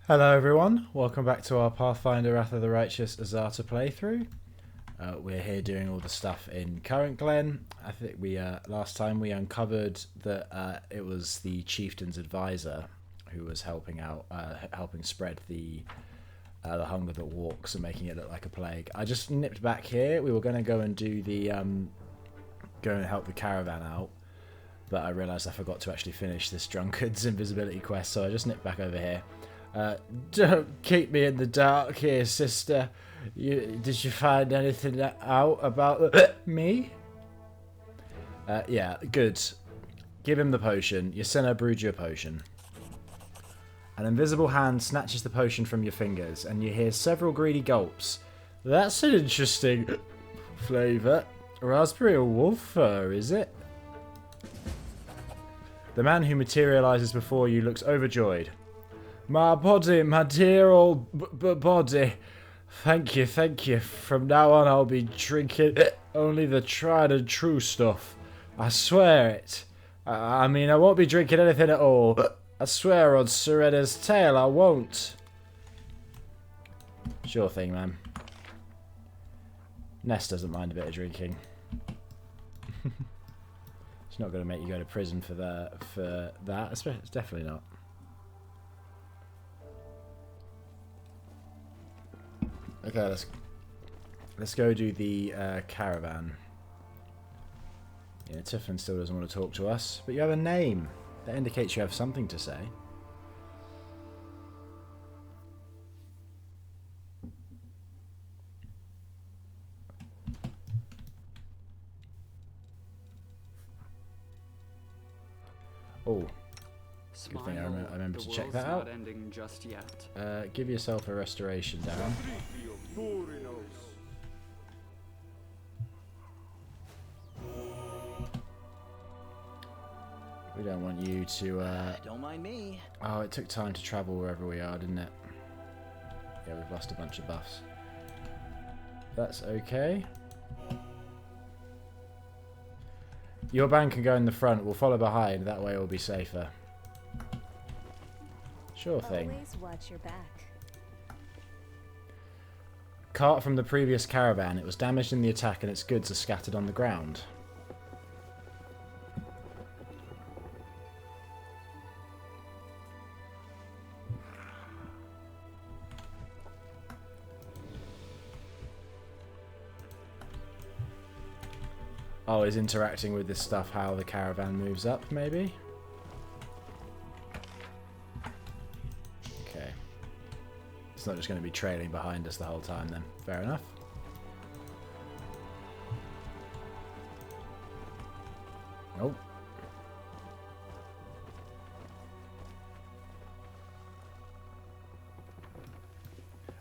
Hello everyone, welcome back to our Pathfinder Wrath of the Righteous Azata playthrough. We're here doing all the stuff in Current Glen. I think we last time we uncovered that it was the chieftain's advisor who was helping out, helping spread the hunger that walks and making it look like a plague. I just nipped back here. We were going to go and do the go and help the caravan out, but I realised I forgot to actually finish this drunkard's invisibility quest, so I just nipped back over here. Don't keep me in the dark here, sister. Did you find anything out about me? Yeah, good. Give him the potion. Yasena brewed you a potion. An invisible hand snatches the potion from your fingers, and you hear several greedy gulps. That's an interesting flavour. Raspberry or wolf fur, is it? The man who materialises before you looks overjoyed. My body, my dear old body. Thank you, thank you. From now on I'll be drinking only the tried and true stuff. I swear it. I mean, I won't be drinking anything at all. I swear on Serena's tail I won't. Sure thing, man. Ness doesn't mind a bit of drinking. It's not going to make you go to prison for that. It's definitely not. Okay, let's go do the caravan. Yeah, Tiffin still doesn't want to talk to us, but you have a name. That indicates you have something to say. Oh, good thing I remember to check that out. Not ending just yet. Give yourself a restoration down. We don't want you to. Don't mind me. Oh, it took time to travel wherever we are, didn't it? Yeah, we've lost a bunch of buffs. That's okay. Your band can go in the front. We'll follow behind. That way, we'll be safer. Sure thing. Always watch your back. Cart from the previous caravan. It was damaged in the attack and its goods are scattered on the ground. Oh, is interacting with this stuff how the caravan moves up, maybe? Okay. It's not just going to be trailing behind us the whole time then. Fair enough. Oh.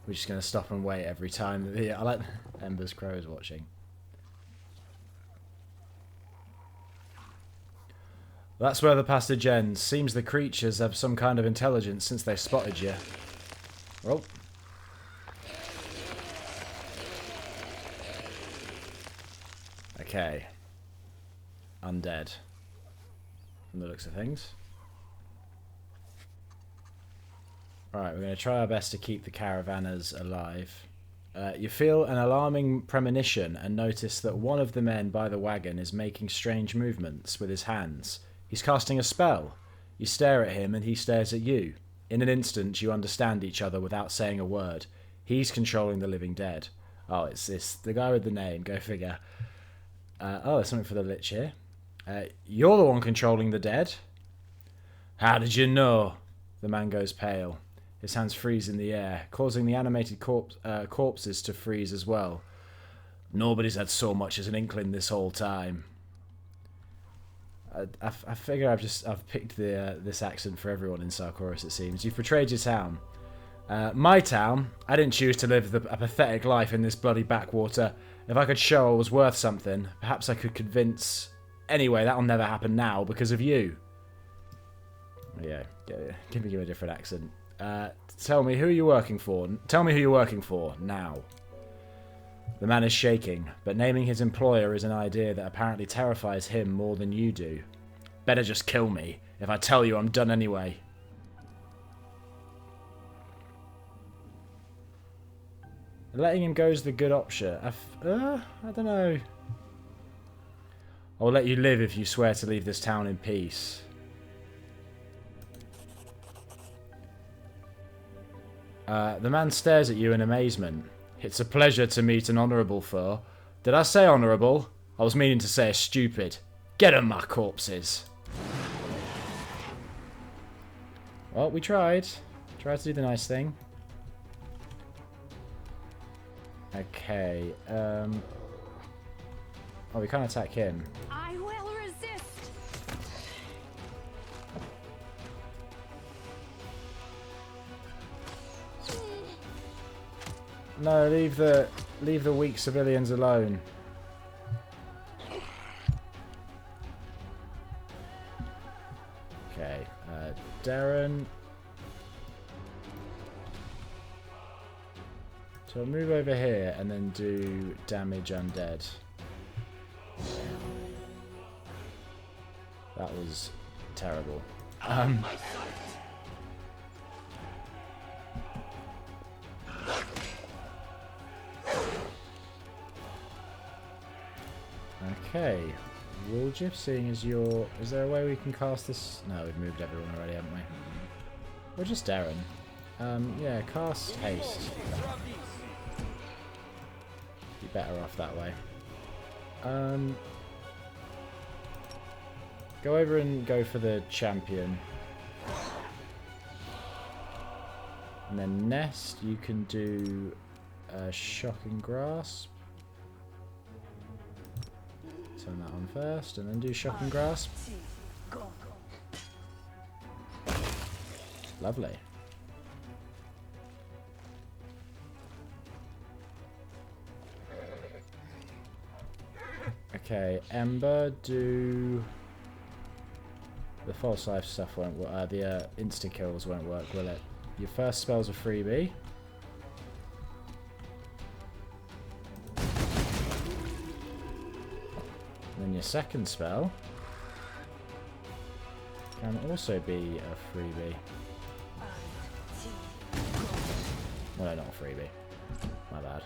We're just going to stop and wait every time. I like Ember's Crows watching. That's where the passage ends. Seems the creatures have some kind of intelligence since they spotted you. Oh. Okay. Undead. From the looks of things. Alright, we're going to try our best to keep the caravanners alive. You feel an alarming premonition and notice that one of the men by the wagon is making strange movements with his hands. He's casting a spell. You stare at him and he stares at you. In an instant, you understand each other without saying a word. He's controlling the living dead. Oh, it's the guy with the name. Go figure. Oh, there's something for the Lich here. You're the one controlling the dead. How did you know? The man goes pale. His hands freeze in the air, causing the animated corpses to freeze as well. Nobody's had so much as an inkling this whole time. I figure I've picked this accent for everyone in Sarkoris, it seems. You've portrayed your town. My town? I didn't choose to live a pathetic life in this bloody backwater. If I could show I was worth something, perhaps I could convince... Anyway, that'll never happen now because of you. Yeah, give me a different accent. Tell me who you're working for. Tell me who you're working for, now. The man is shaking, but naming his employer is an idea that apparently terrifies him more than you do. Better just kill me. If I tell you, I'm done anyway. Letting him go is the good option. I don't know. I'll let you live if you swear to leave this town in peace. The man stares at you in amazement. It's a pleasure to meet an honourable foe. Did I say honourable? I was meaning to say stupid. Get 'em, my corpses. Well, we tried. Tried to do the nice thing. Okay, oh, we can't attack him. I will resist. No, leave the weak civilians alone. Okay, Darren. So I'll move over here and then do damage undead. That was terrible. Okay, Woolgip, seeing as you're... Is there a way we can cast this? No, we've moved everyone already, haven't we? We're just Darren. Yeah, cast haste. Be better off that way. Go over and go for the champion. And then Nest, you can do Shocking Grasp. Turn that on first, and then do Shocking Grasp. Lovely. Okay, Ember, do... The false life stuff won't work. The insta kills won't work, will it? Your first spell's a freebie. And then your second spell can also be a freebie. No, not a freebie. My bad.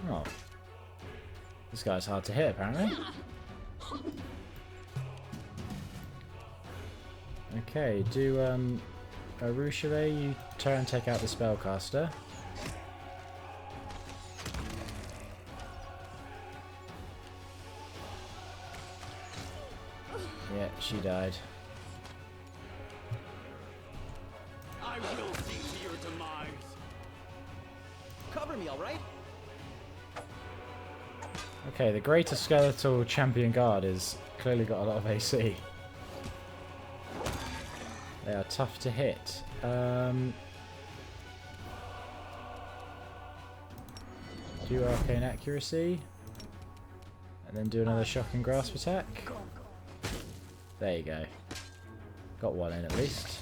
Oh. This guy's hard to hit, apparently. Okay, do, Arushale, you try and take out the spellcaster. Yeah, she died. I will see to your demise. Cover me, all right? Okay, the Greater Skeletal Champion Guard is clearly got a lot of AC. They are tough to hit. Do Arcane Accuracy. And then do another Shocking Grasp attack. There you go. Got one in at least.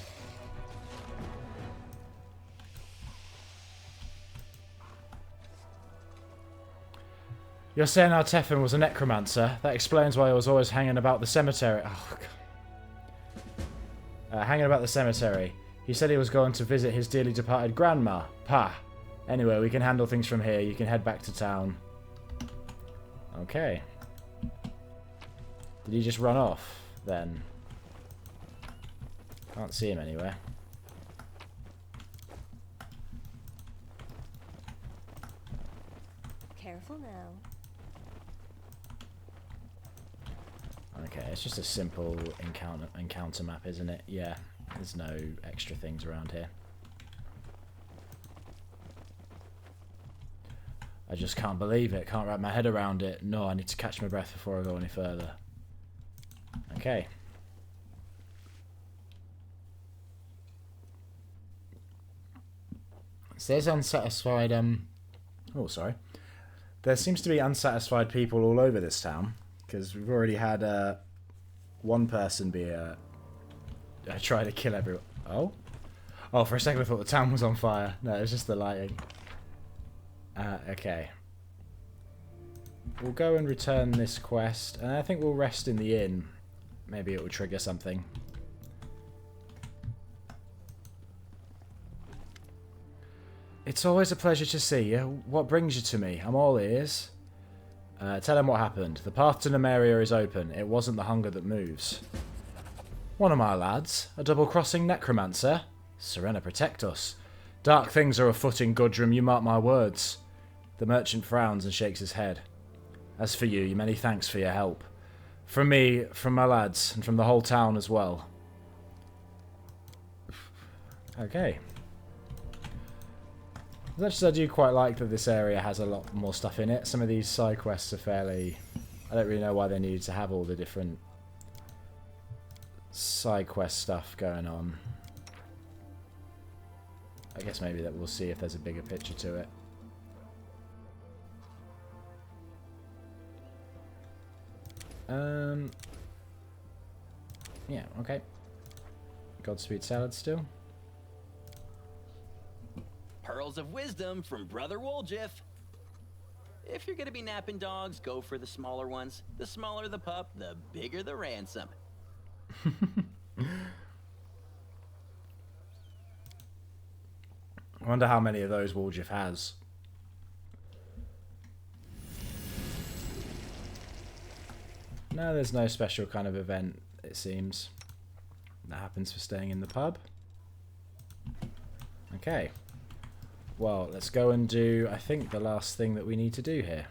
You're saying our Tefan was a necromancer? That explains why he was always hanging about the cemetery. Oh, God. Hanging about the cemetery. He said he was going to visit his dearly departed grandma. Pah. Anyway, we can handle things from here. You can head back to town. Okay. Did he just run off, then? Can't see him anywhere. Careful now. Okay, it's just a simple encounter map, isn't it? Yeah, there's no extra things around here. I just can't believe it. Can't wrap my head around it. No, I need to catch my breath before I go any further. Okay. So there's unsatisfied, oh, sorry. There seems to be unsatisfied people all over this town. Because we've already had one person be try to kill everyone. Oh? Oh, for a second I thought the town was on fire. No, it's just the lighting. Okay. we'll go and return this quest, and I think we'll rest in the inn. Maybe it will trigger something. It's always a pleasure to see you. What brings you to me? I'm all ears. Tell him what happened. The path to Numeria is open. It wasn't the hunger that moves. One of my lads, a double-crossing necromancer. Serena, protect us. Dark things are afoot in Gundrun, you mark my words. The merchant frowns and shakes his head. As for you, many thanks for your help. From me, from my lads, and from the whole town as well. Okay. As much as I do quite like that this area has a lot more stuff in it, some of these side quests are fairly... I don't really know why they needed to have all the different side quest stuff going on. I guess maybe that we'll see if there's a bigger picture to it. Yeah, okay. Godspeed salad still. Pearls of wisdom from Brother Woljiff. If you're gonna be napping dogs, go for the smaller ones. The smaller the pup, the bigger the ransom. I wonder how many of those Woljiff has. No, there's no special kind of event, it seems, that happens for staying in the pub. Okay. Well, let's go and do, I think, the last thing that we need to do here.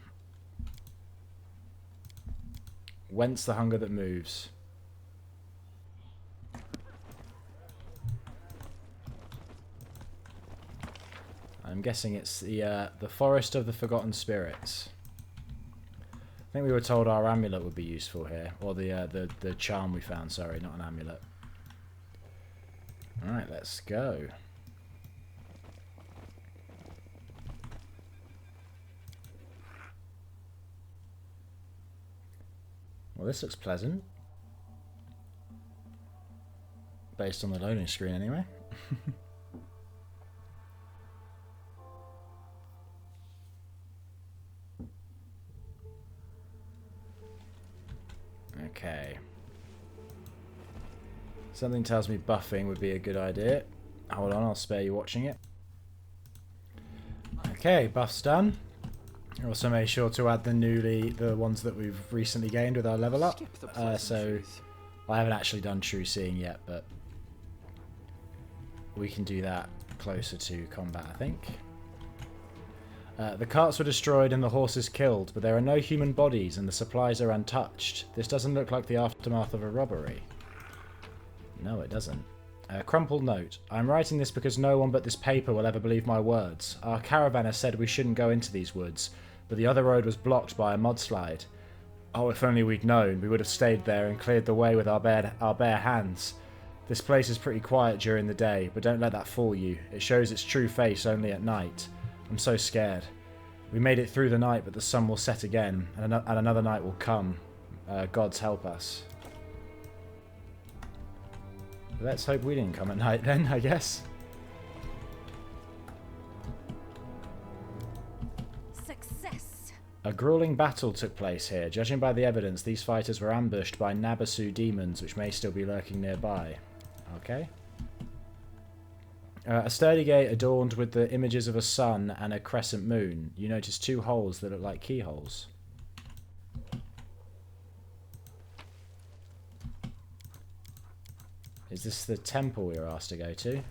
Whence the hunger that moves. I'm guessing it's the Forest of the Forgotten Spirits. I think we were told our amulet would be useful here, or the charm we found. Sorry, not an amulet. All right, let's go. Well, this looks pleasant, based on the loading screen, anyway. Okay. Something tells me buffing would be a good idea. Hold on, I'll spare you watching it. Okay, buff's done. Also made sure to add the ones that we've recently gained with our level up. So I haven't actually done True Seeing yet, but we can do that closer to combat, I think. The carts were destroyed and the horses killed, but there are no human bodies and the supplies are untouched. This doesn't look like the aftermath of a robbery. No, it doesn't. Crumpled note. I'm writing this because no one but this paper will ever believe my words. Our caravaner said we shouldn't go into these woods, but the other road was blocked by a mudslide. Oh, if only we'd known, we would have stayed there and cleared the way with our bare hands. This place is pretty quiet during the day, but don't let that fool you. It shows its true face only at night. I'm so scared. We made it through the night, but the sun will set again, and another night will come. Gods help us. Let's hope we didn't come at night then, I guess. Success. A grueling battle took place here. Judging by the evidence, these fighters were ambushed by Nabasu demons, which may still be lurking nearby. Okay. A sturdy gate adorned with the images of a sun and a crescent moon. You notice 2 holes that look like keyholes. Is this the temple we were asked to go to?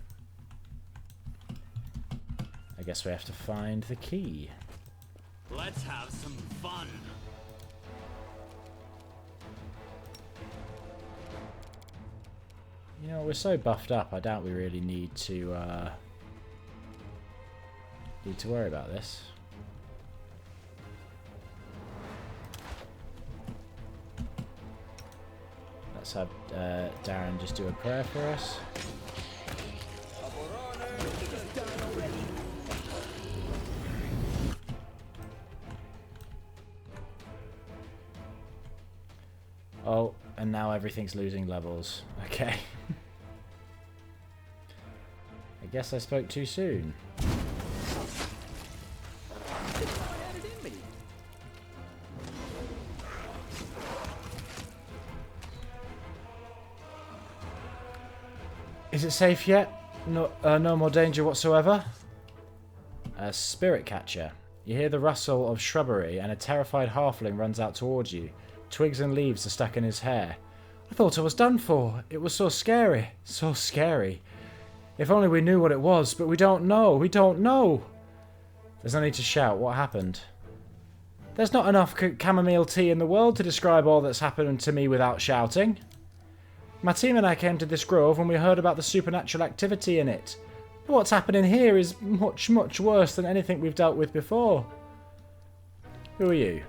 I guess we have to find the key. Let's have some fun. You know, we're so buffed up, I doubt we really need to worry about this. Let's have Darren just do a prayer for us. Oh, and now everything's losing levels. Okay. I guess I spoke too soon. Is it safe yet? No, no more danger whatsoever? A spirit catcher. You hear the rustle of shrubbery and a terrified halfling runs out towards you. Twigs and leaves are stuck in his hair. I thought I was done for. It was so scary. So scary. If only we knew what it was, but we don't know. We don't know. There's no need to shout. What happened? There's not enough chamomile tea in the world to describe all that's happened to me without shouting. My team and I came to this grove when we heard about the supernatural activity in it. But what's happening here is much, much worse than anything we've dealt with before. Who are you?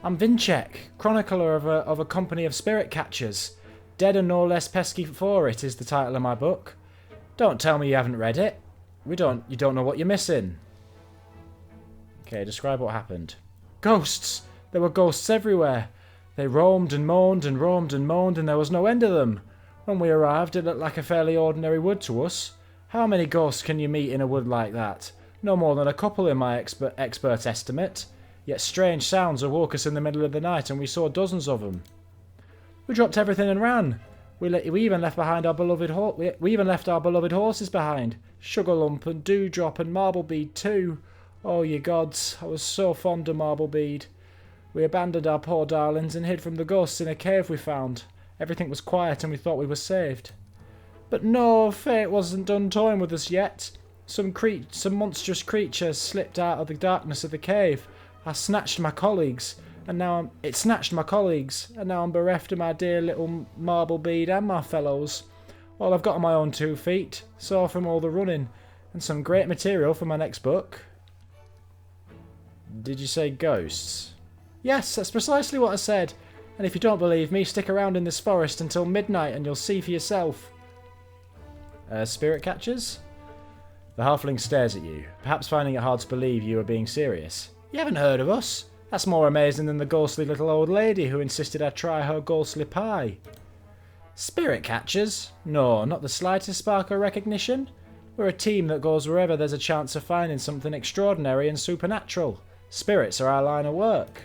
I'm Vincek, chronicler of a company of spirit catchers. Dead and no less pesky for it is the title of my book. Don't tell me you haven't read it. You don't know what you're missing. Okay, describe what happened. Ghosts! There were ghosts everywhere. They roamed and moaned and roamed and moaned, and there was no end of them. When we arrived, it looked like a fairly ordinary wood to us. How many ghosts can you meet in a wood like that? No more than a couple in my expert estimate. Yet strange sounds awoke us in the middle of the night, and we saw dozens of them. We dropped everything and ran. We even left behind our beloved we even left our beloved horses behind. Sugarlump and Dewdrop and Marblebead too. Oh, ye gods! I was so fond of Marblebead. We abandoned our poor darlings and hid from the ghosts in a cave we found. Everything was quiet and we thought we were saved. But no, fate wasn't done toying with us yet. Some monstrous creature slipped out of the darkness of the cave. It snatched my colleagues, and now I'm bereft of my dear little Marblebead and my fellows. All I've got on my own 2 feet, sore from all the running, and some great material for my next book. Did you say ghosts? Yes, that's precisely what I said. And if you don't believe me, stick around in this forest until midnight and you'll see for yourself. Spirit catchers? The halfling stares at you, perhaps finding it hard to believe you are being serious. You haven't heard of us? That's more amazing than the ghostly little old lady who insisted I try her ghostly pie. Spirit catchers? No, not the slightest spark of recognition. We're a team that goes wherever there's a chance of finding something extraordinary and supernatural. Spirits are our line of work.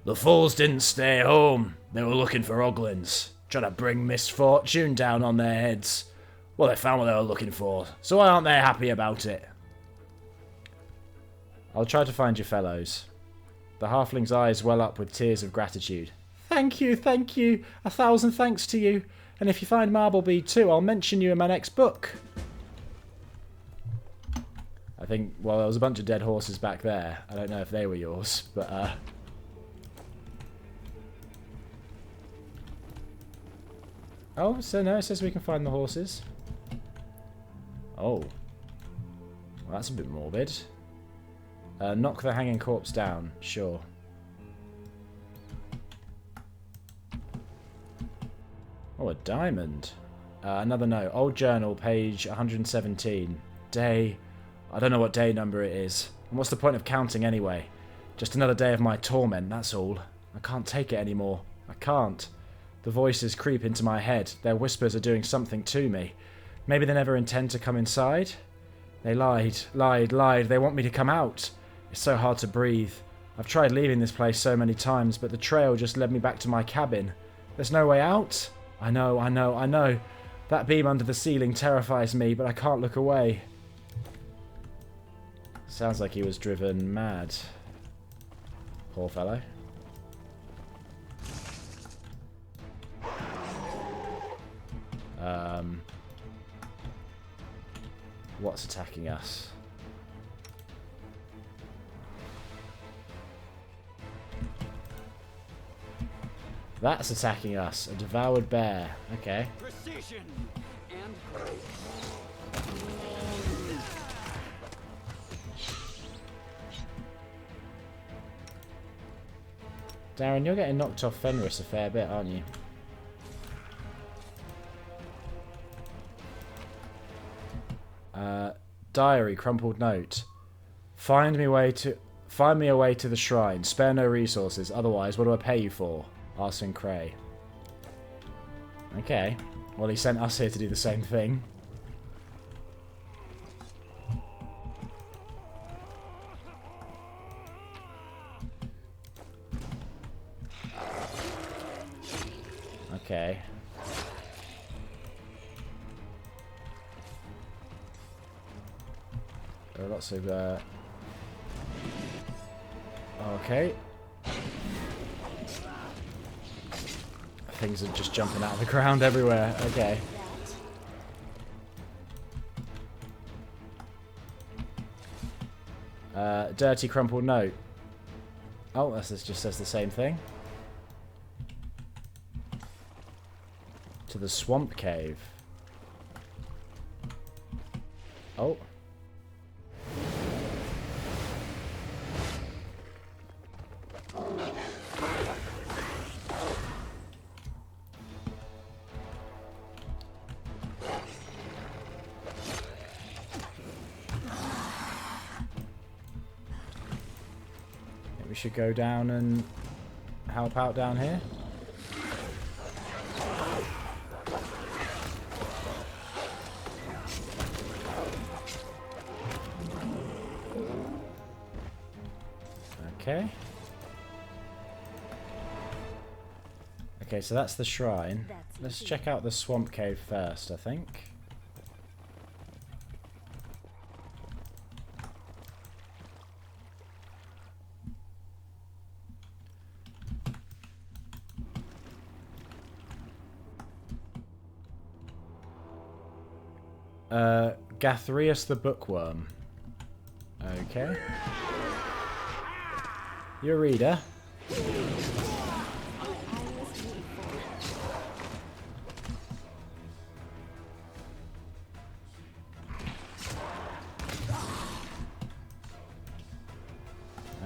The fools didn't stay home. They were looking for uglins, trying to bring misfortune down on their heads. Well, they found what they were looking for, so why aren't they happy about it? I'll try to find your fellows. The halfling's eyes well up with tears of gratitude. Thank you, thank you. 1,000 thanks to you. And if you find Marblebead too, I'll mention you in my next book. I think, well, there was a bunch of dead horses back there. I don't know if they were yours, but, Oh, so no, it says we can find the horses. Oh. Well, that's a bit morbid. Knock the hanging corpse down. Sure. Oh, a diamond. Another note. Old journal, page 117. Day... I don't know what day number it is. And what's the point of counting anyway? Just another day of my torment, that's all. I can't take it anymore. I can't. The voices creep into my head. Their whispers are doing something to me. Maybe they never intend to come inside? They lied. They want me to come out. It's so hard to breathe. I've tried leaving this place so many times, but the trail just led me back to my cabin. There's no way out? I know. That beam under the ceiling terrifies me, but I can't look away. Sounds like he was driven mad. Poor fellow. What's attacking us? That's attacking us. A devoured bear. Okay. Precision and Darren, you're getting knocked off Fenris a fair bit, aren't you? Diary, crumpled note. Find me a way to the shrine. Spare no resources. Otherwise, what do I pay you for? Arson Cray. Okay. Well, he sent us here to do the same thing. Okay. There are lots of... Okay. Things are just jumping out of the ground everywhere. Okay. Dirty crumpled note. Oh, this just says the same thing. To the swamp cave. Oh. We should go down and help out down here. Okay. Okay, so that's the shrine. Let's check out the swamp cave first, I think. Gathrius the Bookworm. Okay. You're a reader.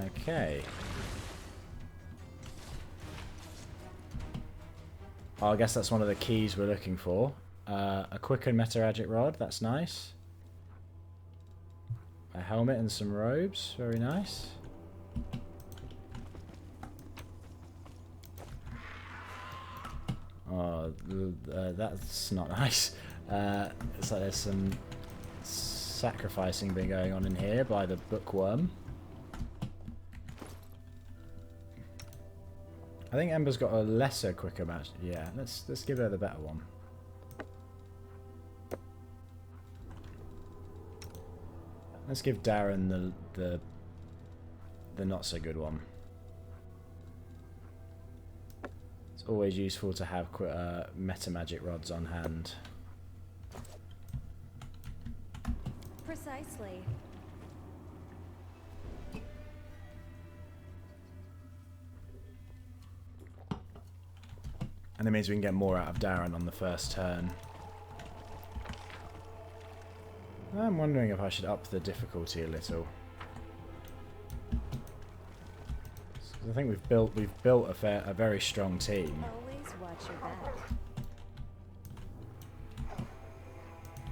Okay. Oh, I guess that's one of the keys we're looking for. A quickened metagic rod, that's nice. A helmet and some robes, very nice. Oh, that's not nice. It's like there's some sacrificing been going on in here by the bookworm. I think Ember's got a lesser quicker match. Yeah, let's give her the better one. Let's give Darren the not so good one. It's always useful to have meta magic rods on hand. Precisely. And it means we can get more out of Darren on the first turn. I'm wondering if I should up the difficulty a little. I think we've built a very strong team. Always watch your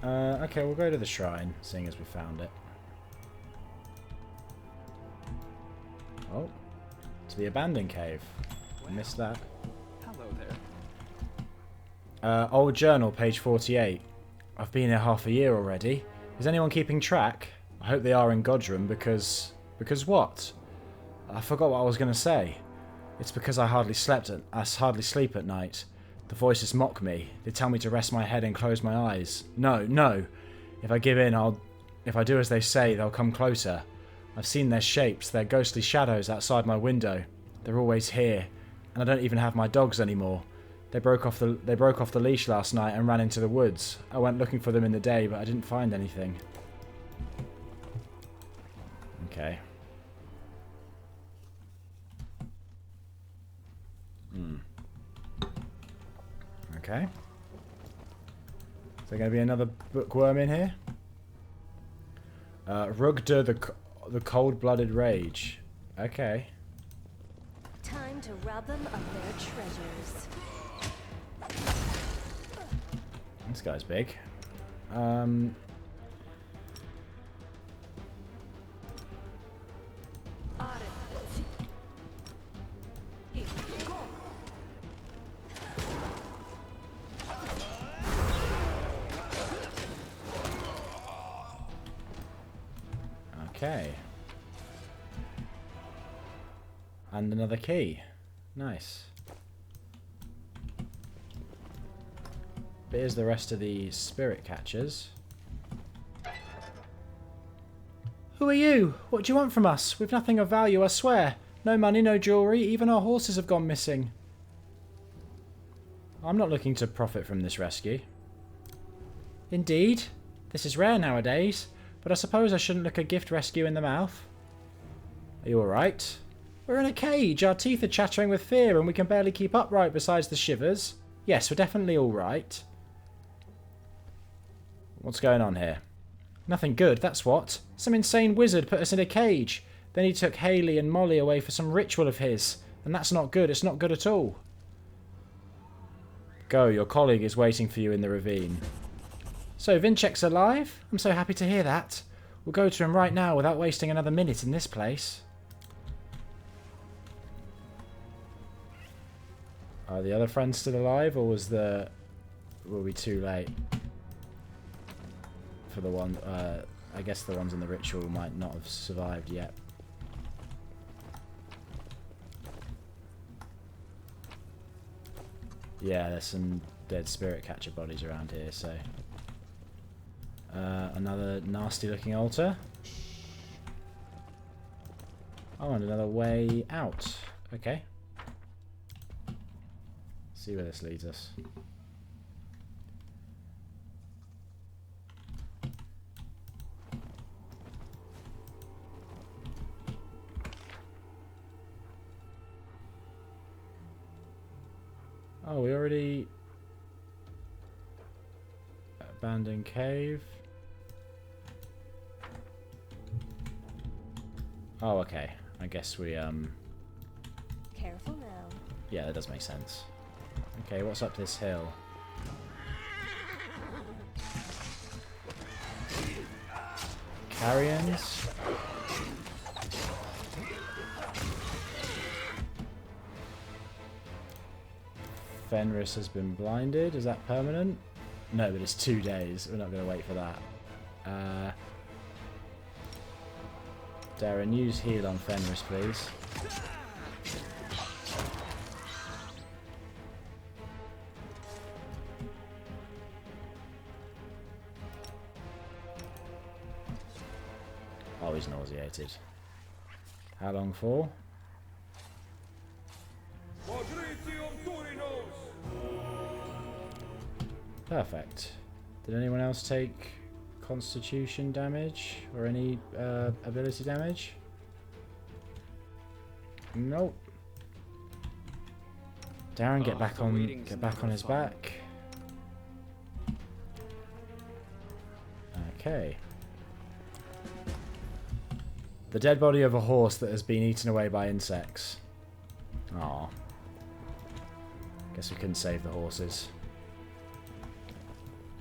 back. Okay, we'll go to the shrine, seeing as we found it. Oh, to the abandoned cave. I missed that. Hello there. Old journal, page 48. I've been here half a year already. Is anyone keeping track? I hope they are in Gundrun because... Because what? I forgot what I was going to say. It's because I hardly sleep at night. The voices mock me. They tell me to rest my head and close my eyes. No, no. If I give in, if I do as they say, they'll come closer. I've seen their shapes, their ghostly shadows outside my window. They're always here, and I don't even have my dogs anymore. They broke off the leash last night and ran into the woods. I went looking for them in the day, but I didn't find anything. Okay. Okay. Is there going to be another bookworm in here? Rugda the Cold-Blooded Rage. Okay. Time to rob them of their treasures. This guy's big. Okay. And another key. Nice. But here's the rest of the spirit catchers. Who are you? What do you want from us? We've nothing of value, I swear. No money, no jewellery, even our horses have gone missing. I'm not looking to profit from this rescue. Indeed. This is rare nowadays, but I suppose I shouldn't look a gift rescue in the mouth. Are you alright? We're in a cage, our teeth are chattering with fear and we can barely keep upright besides the shivers. Yes, we're definitely alright. What's going on here? Nothing good, that's what. Some insane wizard put us in a cage. Then he took Haley and Molly away for some ritual of his. And that's not good, it's not good at all. Go, your colleague is waiting for you in the ravine. So, Vinchek's alive? I'm so happy to hear that. We'll go to him right now without wasting another minute in this place. Are the other friends still alive, or were we too late? For the one, I guess the ones in the ritual might not have survived yet. Yeah, there's some dead spirit catcher bodies around here, so... another nasty looking altar. Oh, and another way out. Okay. See where this leads us. Oh, we already... Abandoned cave. Oh, okay. I guess we, Careful now. Yeah, that does make sense. Okay, what's up this hill? Carrions? Fenris has been blinded. Is that permanent? No, but it's 2 days. We're not going to wait for that. Darren, use heal on Fenris, please. Oh, he's nauseated. How long for? Perfect. Did anyone else take constitution damage or any ability damage? Nope. Darren, get back on his back. Okay. The dead body of a horse that has been eaten away by insects. Aw. Guess we couldn't save the horses.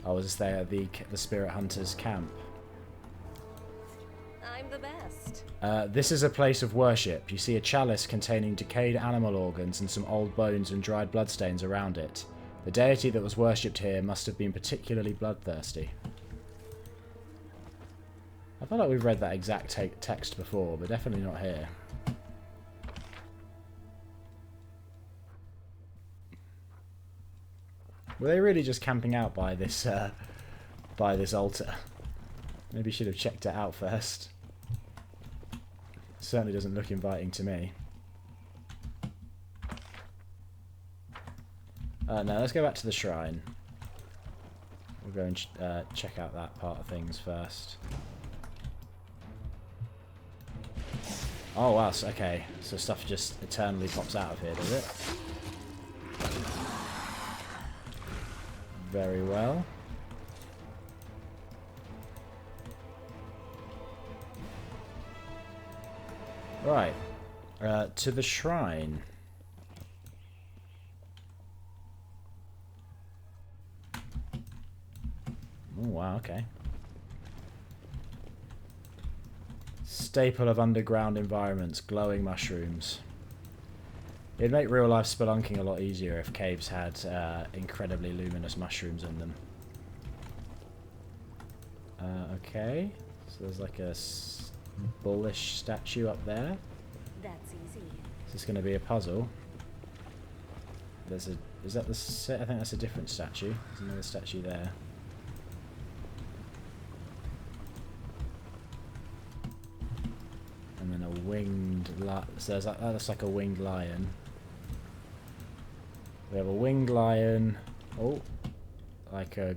I was just there at the Spirit Hunters camp. I'm the best. This is a place of worship. You see a chalice containing decayed animal organs and some old bones and dried bloodstains around it. The deity that was worshipped here must have been particularly bloodthirsty. I feel like we've read that exact text before, but definitely not here. Were they really just camping out by this altar? Maybe should have checked it out first. Certainly doesn't look inviting to me. No, let's go back to the shrine. We'll go and check out that part of things first. Oh wow, okay. So stuff just eternally pops out of here, does it? Very well. Right. To the shrine. Oh wow, okay. Staple of underground environments, glowing mushrooms. It'd make real life spelunking a lot easier if caves had incredibly luminous mushrooms in them. Okay, so there's like a bullish statue up there. That's easy. Is this going to be a puzzle? There's a. Is that the set? I think that's a different statue. There's another statue there. So that looks like a winged lion. We have a winged lion. Oh, like a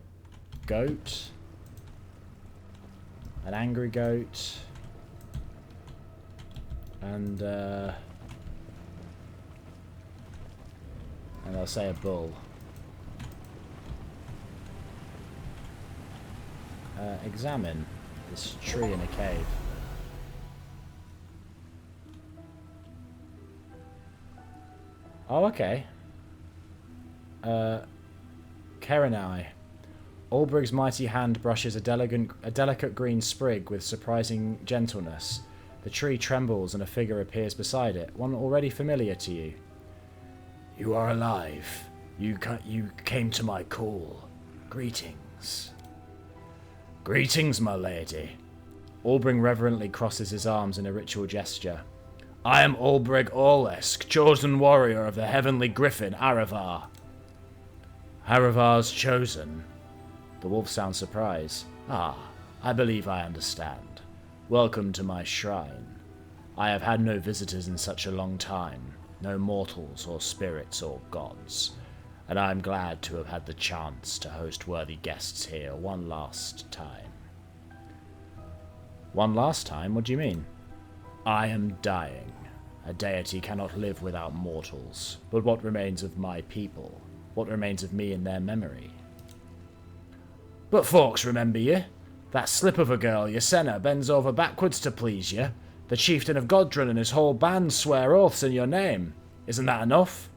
goat. An angry goat. And I'll say a bull. Examine this tree in a cave. Oh, okay. Kerenai. Ulbrig's mighty hand brushes a delicate green sprig with surprising gentleness. The tree trembles and a figure appears beside it, one already familiar to you. You are alive. You came to my call. Greetings. Greetings, my lady. Ulbrig reverently crosses his arms in a ritual gesture. I am Ulbrig Orlesk, chosen warrior of the heavenly griffin, Aravar. Aravar's chosen? The wolf sounds surprised. Ah, I believe I understand. Welcome to my shrine. I have had no visitors in such a long time, no mortals or spirits or gods, and I am glad to have had the chance to host worthy guests here one last time. One last time? What do you mean? I am dying. A deity cannot live without mortals, but what remains of my people? What remains of me in their memory? But folks remember you. That slip of a girl, Yasenna, bends over backwards to please you. The chieftain of Gundrun and his whole band swear oaths in your name. Isn't that enough?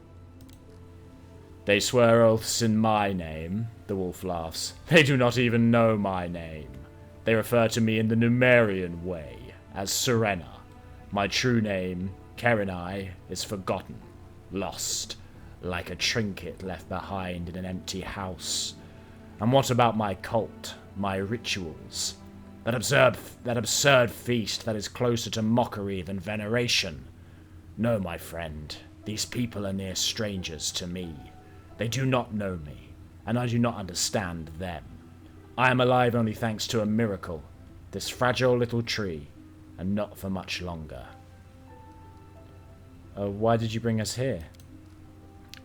They swear oaths in my name, the wolf laughs. They do not even know my name. They refer to me in the Numerian way, as Serena. My true name, Kerenai, is forgotten, lost, like a trinket left behind in an empty house. And what about my cult, my rituals? That absurd feast that is closer to mockery than veneration? No, my friend, these people are near strangers to me. They do not know me, and I do not understand them. I am alive only thanks to a miracle, this fragile little tree, and not for much longer. Why did you bring us here?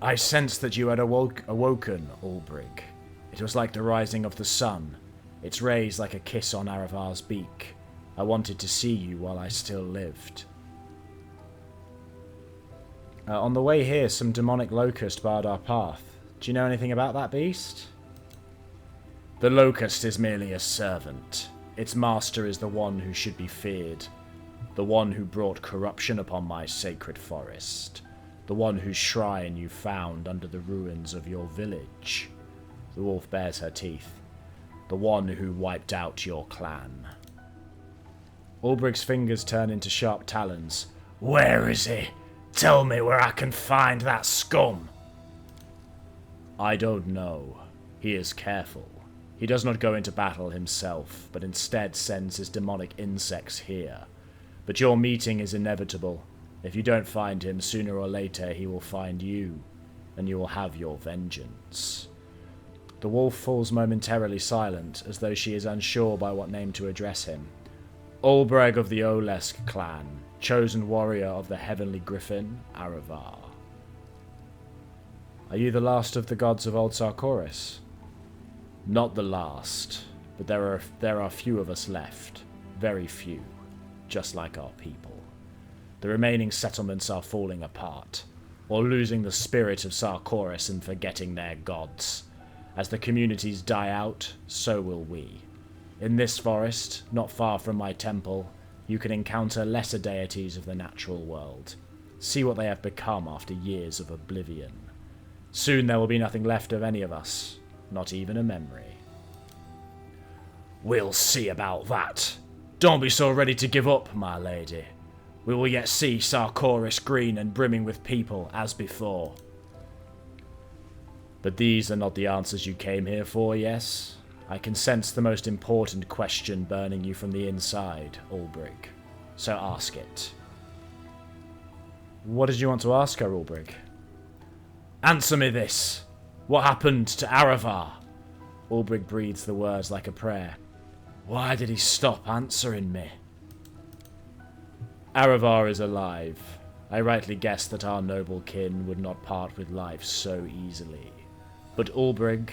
I sensed that you had awoken, Ulbrig. It was like the rising of the sun, its rays like a kiss on Aravar's beak. I wanted to see you while I still lived. On the way here, some demonic locust barred our path. Do you know anything about that beast? The locust is merely a servant. Its master is the one who should be feared. The one who brought corruption upon my sacred forest. The one whose shrine you found under the ruins of your village. The wolf bares her teeth. The one who wiped out your clan. Ulbrig's fingers turn into sharp talons. Where is he? Tell me where I can find that scum. I don't know. He is careful. He does not go into battle himself, but instead sends his demonic insects here. But your meeting is inevitable. If you don't find him, sooner or later he will find you, and you will have your vengeance. The wolf falls momentarily silent, as though she is unsure by what name to address him. Ulbrig of the Olesk clan, chosen warrior of the heavenly griffin, Aravar. Are you the last of the gods of Old Sarkoris? Not the last, but there are few of us left. Very few, just like our people. The remaining settlements are falling apart, or losing the spirit of Sarkoris and forgetting their gods. As the communities die out, so will we. In this forest, not far from my temple, you can encounter lesser deities of the natural world. See what they have become after years of oblivion. Soon there will be nothing left of any of us, not even a memory. We'll see about that. Don't be so ready to give up, my lady. We will yet see Sarkoris green and brimming with people as before. But these are not the answers you came here for, yes? I can sense the most important question burning you from the inside, Ulbrig. So ask it. What did you want to ask her, Ulbrig? Answer me this. What happened to Aravar? Ulbrig breathes the words like a prayer. Why did he stop answering me? Aravar is alive. I rightly guessed that our noble kin would not part with life so easily. But Ulbrig,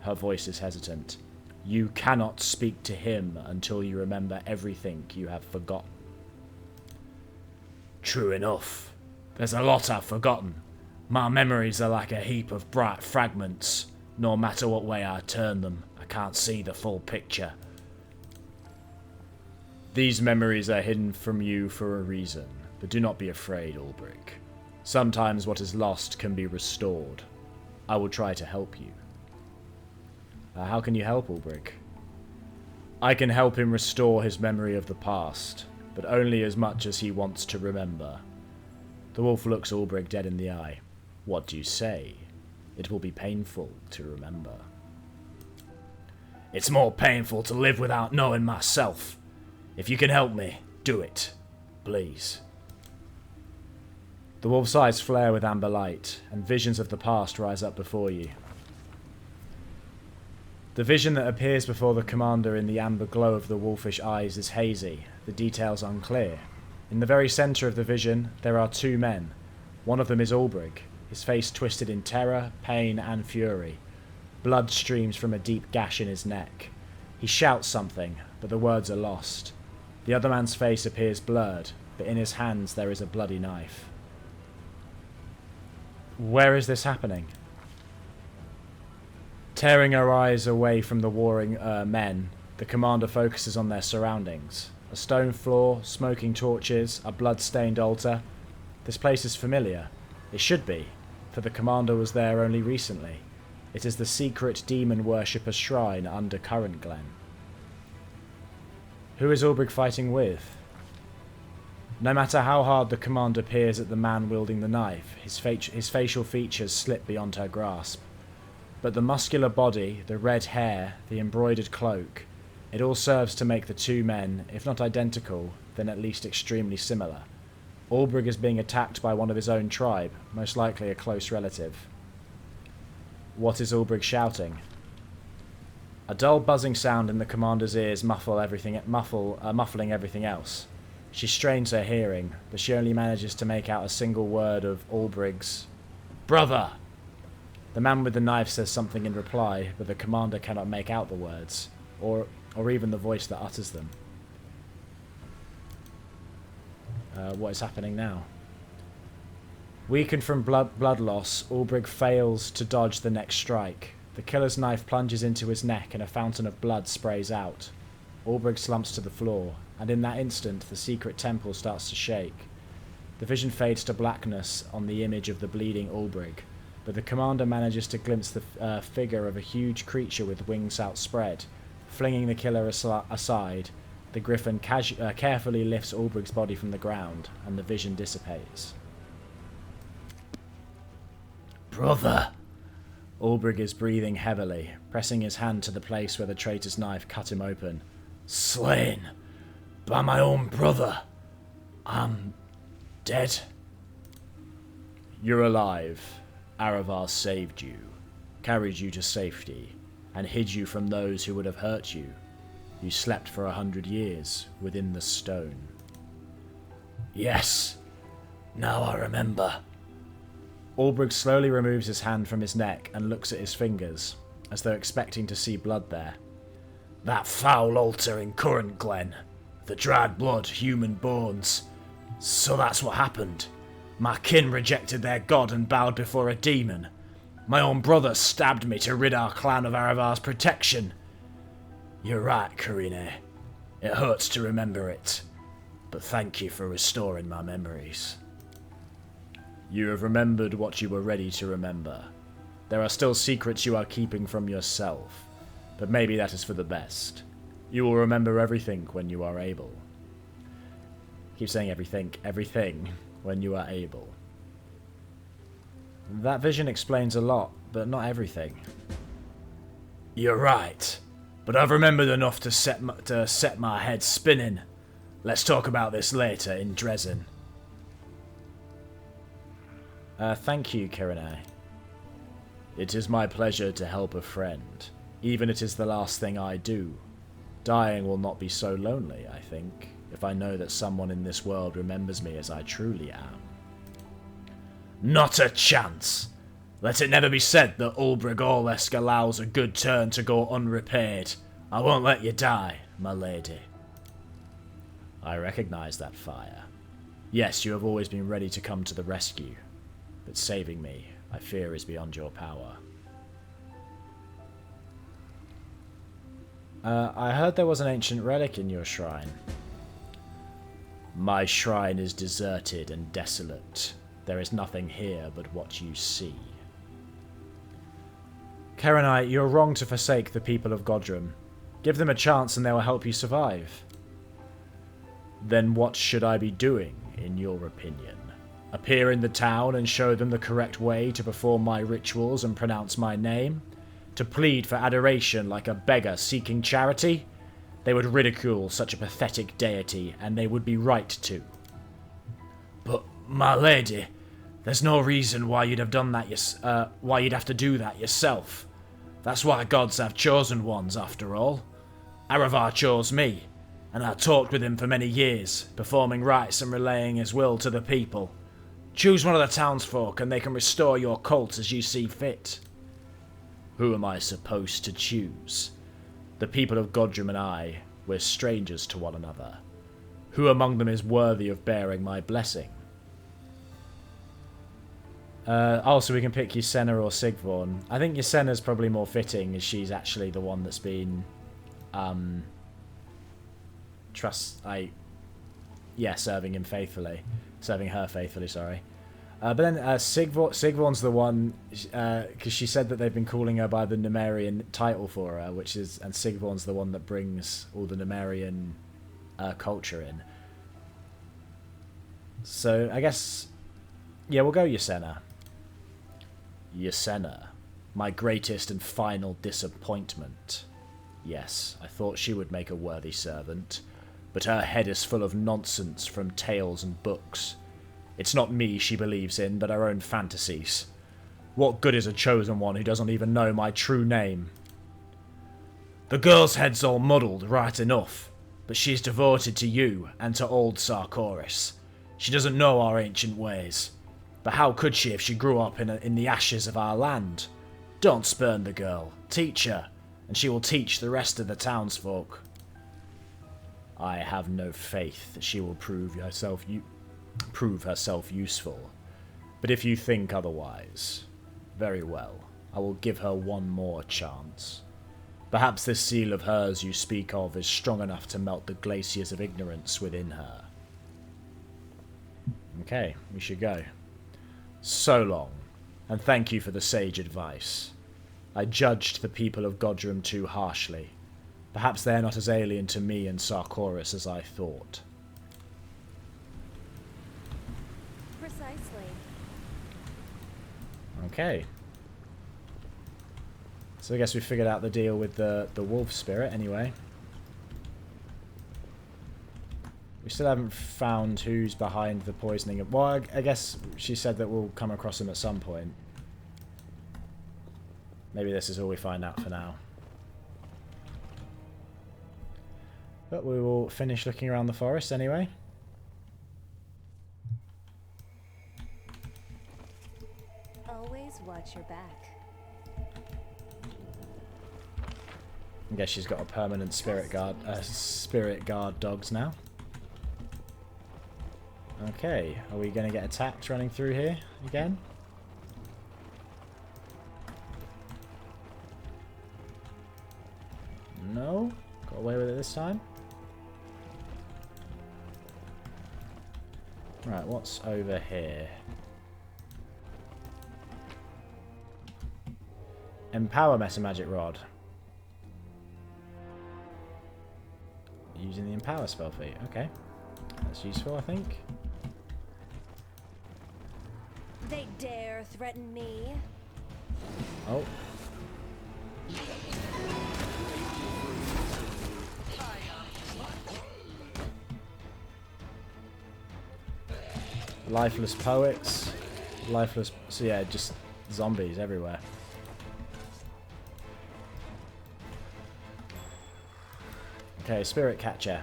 her voice is hesitant, you cannot speak to him until you remember everything you have forgotten. True enough. There's a lot I've forgotten. My memories are like a heap of bright fragments. No matter what way I turn them, I can't see the full picture. These memories are hidden from you for a reason, but do not be afraid, Ulbrich. Sometimes what is lost can be restored. I will try to help you. How can you help Ulbrich? I can help him restore his memory of the past, but only as much as he wants to remember. The wolf looks Ulbrich dead in the eye. What do you say? It will be painful to remember. It's more painful to live without knowing myself. If you can help me, do it. Please. The wolf's eyes flare with amber light, and visions of the past rise up before you. The vision that appears before the commander in the amber glow of the wolfish eyes is hazy, the details unclear. In the very centre of the vision, there are two men. One of them is Ulbrich, his face twisted in terror, pain, and fury. Blood streams from a deep gash in his neck. He shouts something, but the words are lost. The other man's face appears blurred, but in his hands there is a bloody knife. Where is this happening? Tearing her eyes away from the warring men, the commander focuses on their surroundings. A stone floor, smoking torches, a blood-stained altar. This place is familiar. It should be, for the commander was there only recently. It is the secret demon worshipper shrine under Current Glen. Who is Ulbrich fighting with? No matter how hard the commander peers at the man wielding the knife, his facial features slip beyond her grasp. But the muscular body, the red hair, the embroidered cloak, it all serves to make the two men, if not identical, then at least extremely similar. Ulbrich is being attacked by one of his own tribe, most likely a close relative. What is Ulbrich shouting? A dull buzzing sound in the commander's ears muffling everything else. She strains her hearing, but she only manages to make out a single word of Ulbrich's "Brother!" The man with the knife says something in reply, but the commander cannot make out the words, or even the voice that utters them. What is happening now? Weakened from blood loss, Ulbrich fails to dodge the next strike. The killer's knife plunges into his neck and a fountain of blood sprays out. Ulbrich slumps to the floor, and in that instant the secret temple starts to shake. The vision fades to blackness on the image of the bleeding Ulbrich, but the commander manages to glimpse the figure of a huge creature with wings outspread. Flinging the killer aside, the griffin carefully lifts Ulbrich's body from the ground, and the vision dissipates. Brother! Ulbrich is breathing heavily, pressing his hand to the place where the traitor's knife cut him open. Slain! By my own brother! I'm dead? You're alive. Aravar saved you, carried you to safety, and hid you from those who would have hurt you. You slept for 100 years within the stone. Yes, now I remember. Ulbrich slowly removes his hand from his neck and looks at his fingers, as though expecting to see blood there. That foul altar in Current Glen, the dried blood, human bones. So that's what happened. My kin rejected their god and bowed before a demon. My own brother stabbed me to rid our clan of Aravar's protection. You're right, Karine. It hurts to remember it. But thank you for restoring my memories. You have remembered what you were ready to remember. There are still secrets you are keeping from yourself, but maybe that is for the best. You will remember everything when you are able. Keep saying everything when you are able. That vision explains a lot, but not everything. You're right, but I've remembered enough to set my head spinning. Let's talk about this later in Dresden. Thank you, Kirine. It is my pleasure to help a friend, even it is the last thing I do. Dying will not be so lonely, I think. if I know that someone in this world remembers me as I truly am. Not a chance! Let it never be said that Ulbrich Orlesk allows a good turn to go unrepaired. I won't let you die, my lady. I recognize that fire. Yes, you have always been ready to come to the rescue, but saving me, I fear, is beyond your power. I heard there was an ancient relic in your shrine. My shrine is deserted and desolate. There is nothing here but what you see. Kerenai, you're wrong to forsake the people of Gundrun. Give them a chance and they will help you survive. Then what should I be doing, in your opinion? Appear in the town and show them the correct way to perform my rituals and pronounce my name? To plead for adoration like a beggar seeking charity? They would ridicule such a pathetic deity, and they would be right to. But, my lady, there's no reason why you'd have done that. Why you'd have to do that yourself. That's why gods have chosen ones, after all. Aravar chose me, and I talked with him for many years, performing rites and relaying his will to the people. Choose one of the townsfolk, and they can restore your cult as you see fit. Who am I supposed to choose? The people of Gundrun and I, we're strangers to one another. Who among them is worthy of bearing my blessing? Also, we can pick Ysena or Sigvorn. I think Ysena's probably more fitting, as she's actually the one that's been... serving him faithfully. Serving her faithfully, sorry. But then Sigvorn's the one, because she said that they've been calling her by the Numerian title for her, and Sigvorn's the one that brings all the Numerian culture in. So I guess, yeah, we'll go Ysena. Ysena, my greatest and final disappointment. Yes, I thought she would make a worthy servant, but her head is full of nonsense from tales and books. It's not me she believes in, but her own fantasies. What good is a chosen one who doesn't even know my true name? The girl's head's all muddled, right enough, but she's devoted to you and to old Sarkoris. She doesn't know our ancient ways. But how could she if she grew up in the ashes of our land? Don't spurn the girl. Teach her, and she will teach the rest of the townsfolk. I have no faith that she will prove herself useful. But if you think otherwise, very well, I will give her one more chance. Perhaps this seal of hers you speak of is strong enough to melt the glaciers of ignorance within her. Okay, we should go. So long, and thank you for the sage advice. I judged the people of Gundrun too harshly. Perhaps they are not as alien to me and Sarkoris as I thought. Precisely. Okay. So I guess we figured out the deal with the wolf spirit anyway. We still haven't found who's behind the poisoning. Well, I guess she said that we'll come across him at some point. Maybe this is all we find out for now. But we will finish looking around the forest anyway. Always watch your back. I guess she's got a permanent spirit guard dogs now. Okay, are we going to get attacked running through here again? No? Got away with it this time? Right, what's over here? Empower Meta Magic Rod. Using the Empower spell feat. Okay. That's useful, I think. They dare threaten me? Oh. Lifeless poets. Lifeless... So yeah, just zombies everywhere. Okay, Spirit Catcher.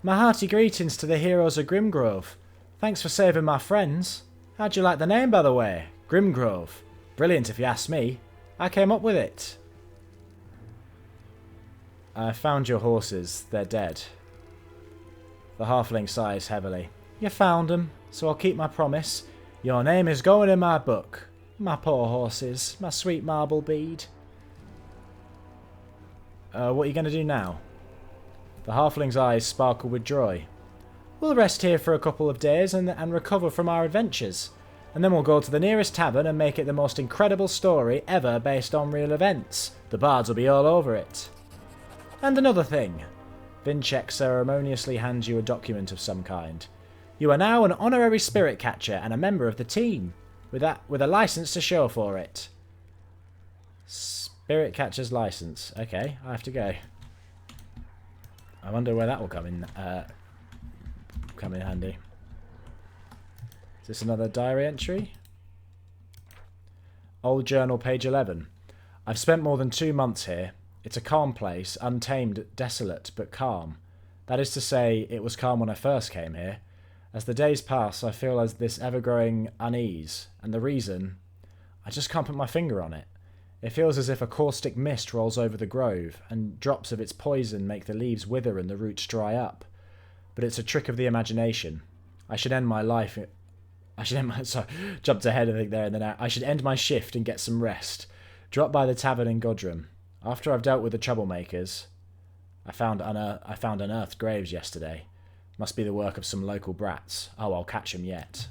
My hearty greetings to the heroes of Grimgrove. Thanks for saving my friends. How'd you like the name, by the way? Grimgrove. Brilliant if you ask me. I came up with it. I found your horses. They're dead. The halfling sighs heavily. You found them, so I'll keep my promise. Your name is going in my book. My poor horses. My sweet marble bead. What are you going to do now? The halfling's eyes sparkle with joy. We'll rest here for a couple of days and recover from our adventures. And then we'll go to the nearest tavern and make it the most incredible story ever based on real events. The bards will be all over it. And another thing. Vinchek ceremoniously hands you a document of some kind. You are now an honorary spirit catcher and a member of the team, with a license to show for it. Spirit catcher's license. Okay, I have to go. I wonder where that will come in handy. Is this another diary entry? Old journal, page 11. I've spent more than 2 months here. It's a calm place, untamed, desolate, but calm. That is to say, it was calm when I first came here. As the days pass, I feel as this ever-growing unease, and the reason, I just can't put my finger on it. It feels as if a caustic mist rolls over the grove, and drops of its poison make the leaves wither and the roots dry up. But it's a trick of the imagination. I should end my life... Sorry, jumped ahead I think there, and then I should end my shift and get some rest. Drop by the tavern in Gundrun. After I've dealt with the troublemakers... I found unearthed graves yesterday. Must be the work of some local brats. Oh, I'll catch them yet.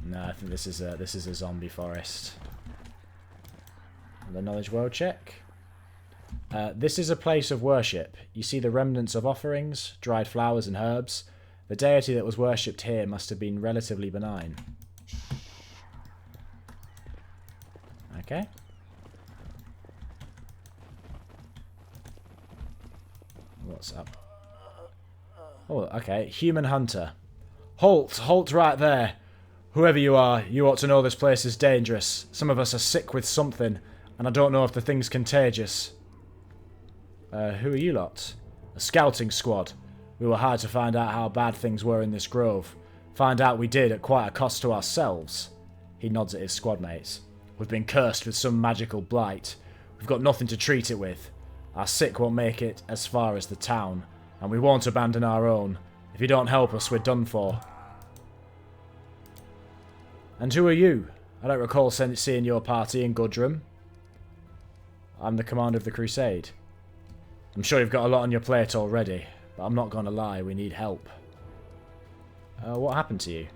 No, I think this is a zombie forest. The knowledge world check. This is a place of worship. You see the remnants of offerings, dried flowers and herbs. The deity that was worshipped here must have been relatively benign. Okay. What's up? Oh, okay. Human hunter. Halt! Halt right there! Whoever you are, you ought to know this place is dangerous. Some of us are sick with something, and I don't know if the thing's contagious. Who are you lot? A scouting squad. We were hired to find out how bad things were in this grove. Find out we did at quite a cost to ourselves. He nods at his squad mates. We've been cursed with some magical blight. We've got nothing to treat it with. Our sick won't make it as far as the town, and we won't abandon our own. If you don't help us, we're done for. And who are you? I don't recall seeing your party in Gundrun. I'm the commander of the crusade. I'm sure you've got a lot on your plate already, but I'm not going to lie, we need help. What happened to you?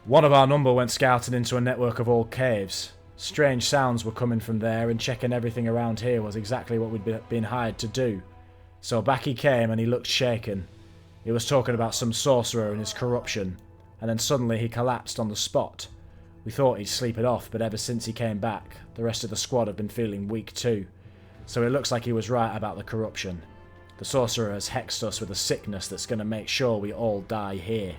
One of our number went scouting into a network of old caves. Strange sounds were coming from there, and checking everything around here was exactly what we'd been hired to do. So back he came, and he looked shaken. He was talking about some sorcerer and his corruption, and then suddenly he collapsed on the spot. We thought he'd sleep it off, but ever since he came back, the rest of the squad have been feeling weak too. So it looks like he was right about the corruption. The sorcerer has hexed us with a sickness that's going to make sure we all die here.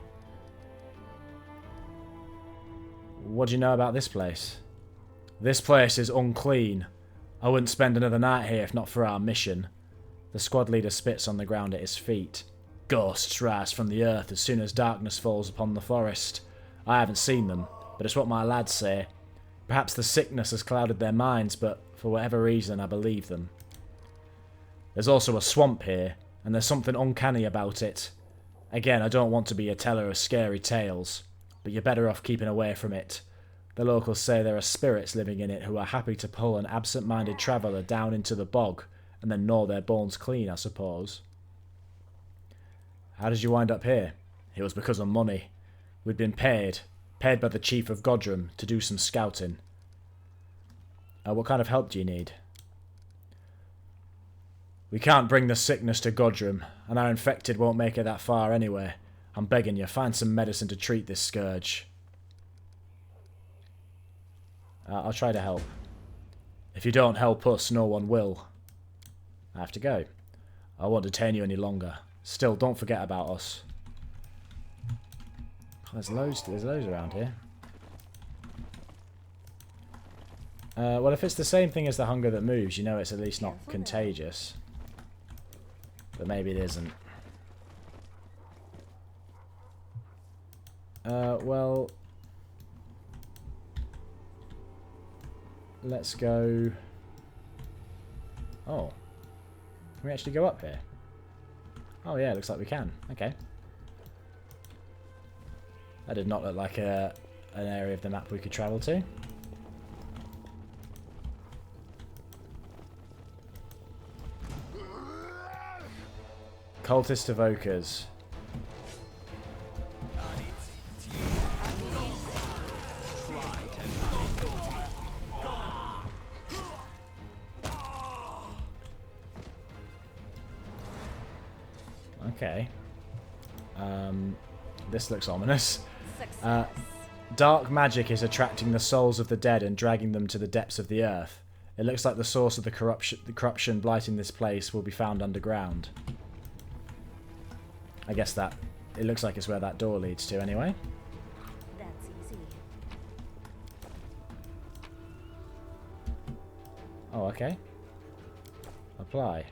What do you know about this place? This place is unclean. I wouldn't spend another night here if not for our mission. The squad leader spits on the ground at his feet. Ghosts rise from the earth as soon as darkness falls upon the forest. I haven't seen them, but it's what my lads say. Perhaps the sickness has clouded their minds, but for whatever reason I believe them. There's also a swamp here, and there's something uncanny about it. Again, I don't want to be a teller of scary tales, but you're better off keeping away from it. The locals say there are spirits living in it who are happy to pull an absent-minded traveller down into the bog, and then gnaw their bones clean, I suppose. How did you wind up here? It was because of money. We'd been paid by the chief of Gundrun to do some scouting. What kind of help do you need? We can't bring the sickness to Gundrun, and our infected won't make it that far anyway. I'm begging you, find some medicine to treat this scourge. I'll try to help. If you don't help us, no one will. I have to go. I won't detain you any longer. Still, don't forget about us. There's loads around here. Well, if it's the same thing as the hunger that moves, you know it's at least not contagious. But maybe it isn't. Well... Let's go... Oh. Can we actually go up here? Oh yeah, looks like we can. Okay. That did not look like an area of the map we could travel to. Cultist evokers. Okay. This looks ominous. Dark magic is attracting the souls of the dead and dragging them to the depths of the earth. It looks like the source of the corruption blighting this place will be found underground. I guess that... It looks like it's where that door leads to anyway. That's easy. Oh, okay. Apply.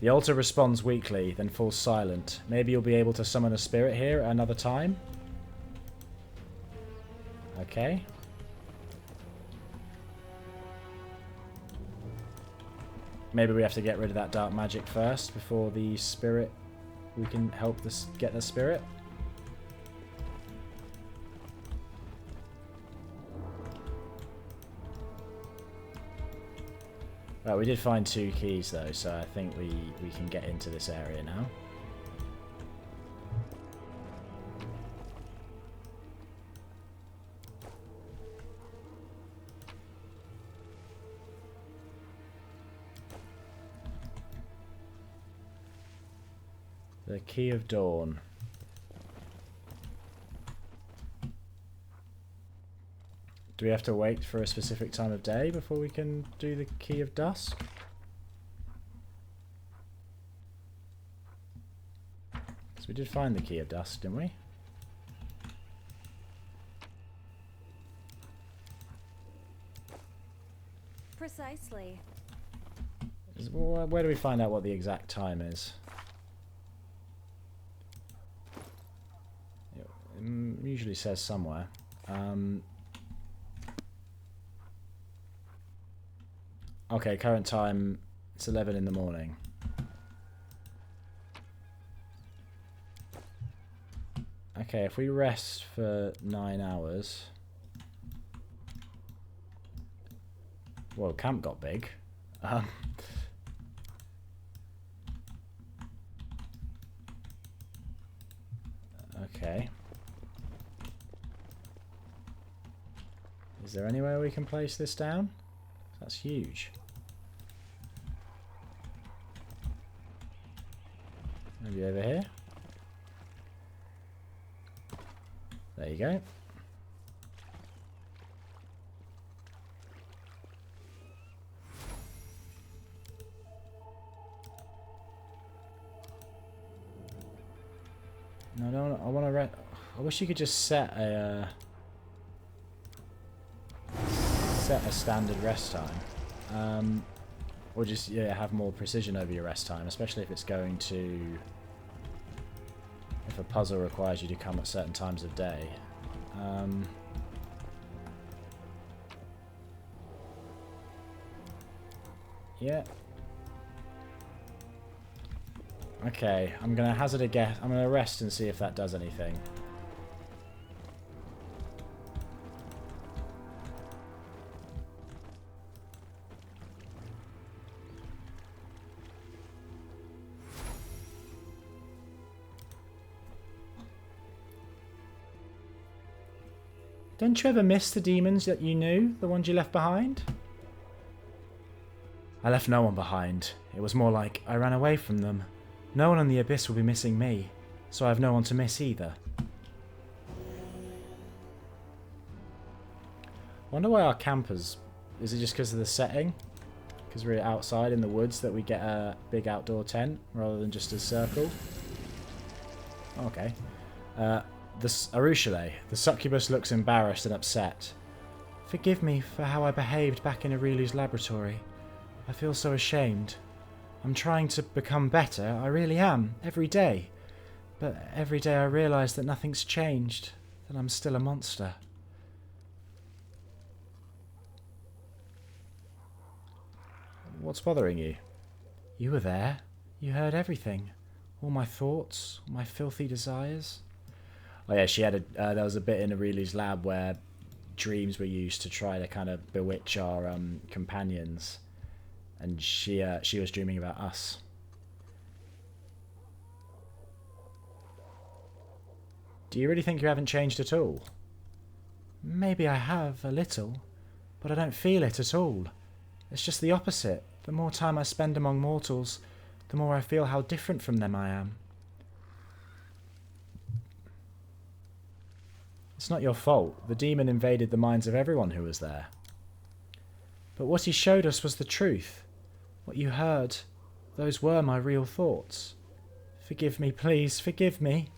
The altar responds weakly, then falls silent. Maybe you'll be able to summon a spirit here at another time? Okay. Maybe we have to get rid of that dark magic first before the spirit... We can help this get the spirit. Well, we did find 2 keys though, so I think we can get into this area now. The Key of Dawn. Do we have to wait for a specific time of day before we can do the Key of Dusk? Because we did find the Key of Dusk, didn't we? Precisely. Where do we find out what the exact time is? It usually says somewhere. Okay, current time, it's 11 in the morning. Okay, if we rest for 9 hours... Well, camp got big. Okay. Is there anywhere we can place this down? That's huge. Maybe over here? There you go. No, no, I want to I wish you could just set a standard rest time. Or just have more precision over your rest time, especially if it's going to... If a puzzle requires you to come at certain times of day. Yeah. Okay, I'm going to hazard a guess. I'm going to rest and see if that does anything. Didn't you ever miss the demons that you knew? The ones you left behind? I left no one behind. It was more like I ran away from them. No one in the Abyss will be missing me, so I have no one to miss either. Wonder why our campers... Is it just because of the setting? Because we're outside in the woods that we get a big outdoor tent rather than just a circle? Okay. Arushale. The succubus looks embarrassed and upset. Forgive me for how I behaved back in Aureliu's laboratory. I feel so ashamed. I'm trying to become better, I really am, every day. But every day I realise that nothing's changed, that I'm still a monster. What's bothering you? You were there. You heard everything. All my thoughts, all my filthy desires. Oh yeah, she had there was a bit in Aurelia's lab where dreams were used to try to kind of bewitch our companions. And she was dreaming about us. Do you really think you haven't changed at all? Maybe I have, a little, but I don't feel it at all. It's just the opposite. The more time I spend among mortals, the more I feel how different from them I am. It's not your fault. The demon invaded the minds of everyone who was there. But what he showed us was the truth. What you heard, those were my real thoughts. Forgive me, please, forgive me.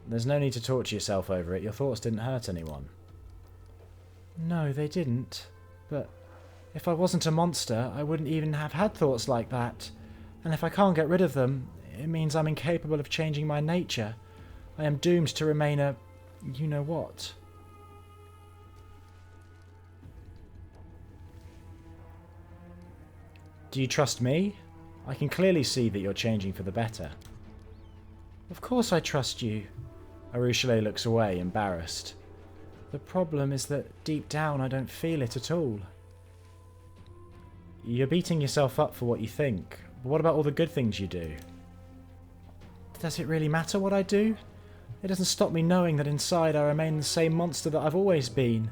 There's no need to torture yourself over it. Your thoughts didn't hurt anyone. No, they didn't. But if I wasn't a monster, I wouldn't even have had thoughts like that. And if I can't get rid of them, it means I'm incapable of changing my nature. I am doomed to remain a... you-know-what. Do you trust me? I can clearly see that you're changing for the better. Of course I trust you. Arushale looks away, embarrassed. The problem is that deep down I don't feel it at all. You're beating yourself up for what you think, but what about all the good things you do? Does it really matter what I do? It doesn't stop me knowing that inside I remain the same monster that I've always been.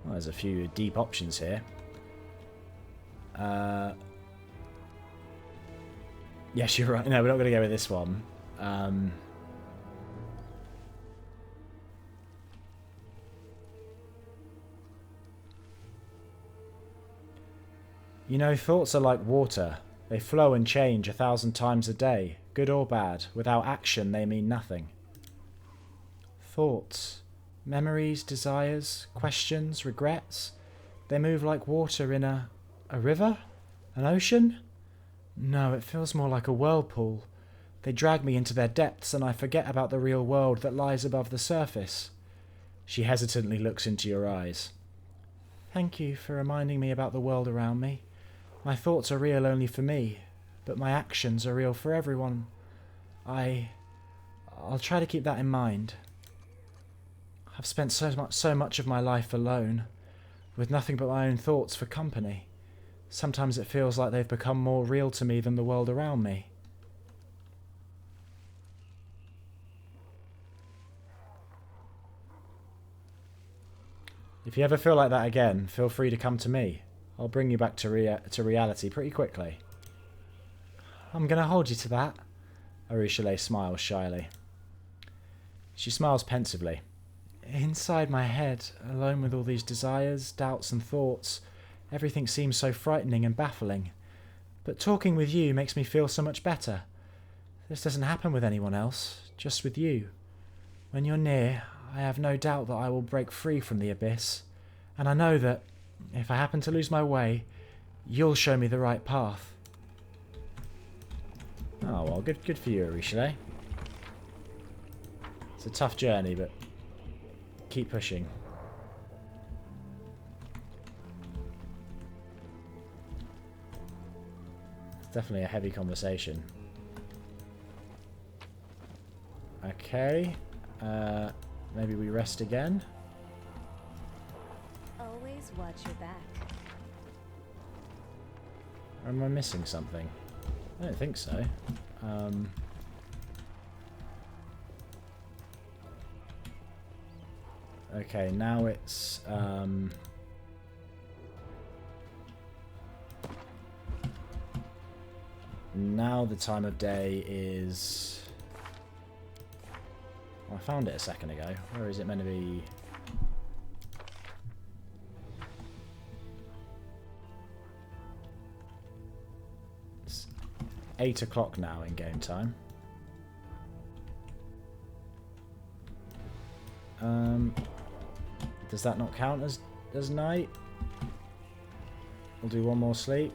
Well, there's a few deep options here. Yes, you're right. No, we're not going to go with this one. You know, thoughts are like water. They flow and change 1,000 times a day, good or bad. Without action, they mean nothing. Thoughts, memories, desires, questions, regrets. They move like water in a river? An ocean? No, it feels more like a whirlpool. They drag me into their depths and I forget about the real world that lies above the surface. She hesitantly looks into your eyes. Thank you for reminding me about the world around me. My thoughts are real only for me, but my actions are real for everyone. I'll try to keep that in mind. I've spent so much of my life alone, with nothing but my own thoughts for company. Sometimes it feels like they've become more real to me than the world around me. If you ever feel like that again, feel free to come to me. I'll bring you back to reality pretty quickly. I'm going to hold you to that. Arushale smiles shyly. She smiles pensively. Inside my head, alone with all these desires, doubts and thoughts, everything seems so frightening and baffling. But talking with you makes me feel so much better. This doesn't happen with anyone else, just with you. When you're near, I have no doubt that I will break free from the abyss. And I know that, if I happen to lose my way, you'll show me the right path. Oh, well, good for you, Arushale. It's a tough journey, but keep pushing. It's definitely a heavy conversation. Okay. Maybe we rest again. Always watch your back. Or am I missing something? I don't think so. Okay, now it's now the time of day is I found it a second ago. Where is it meant to be? It's 8 o'clock now in game time. Does that not count as night? We'll do one more sleep.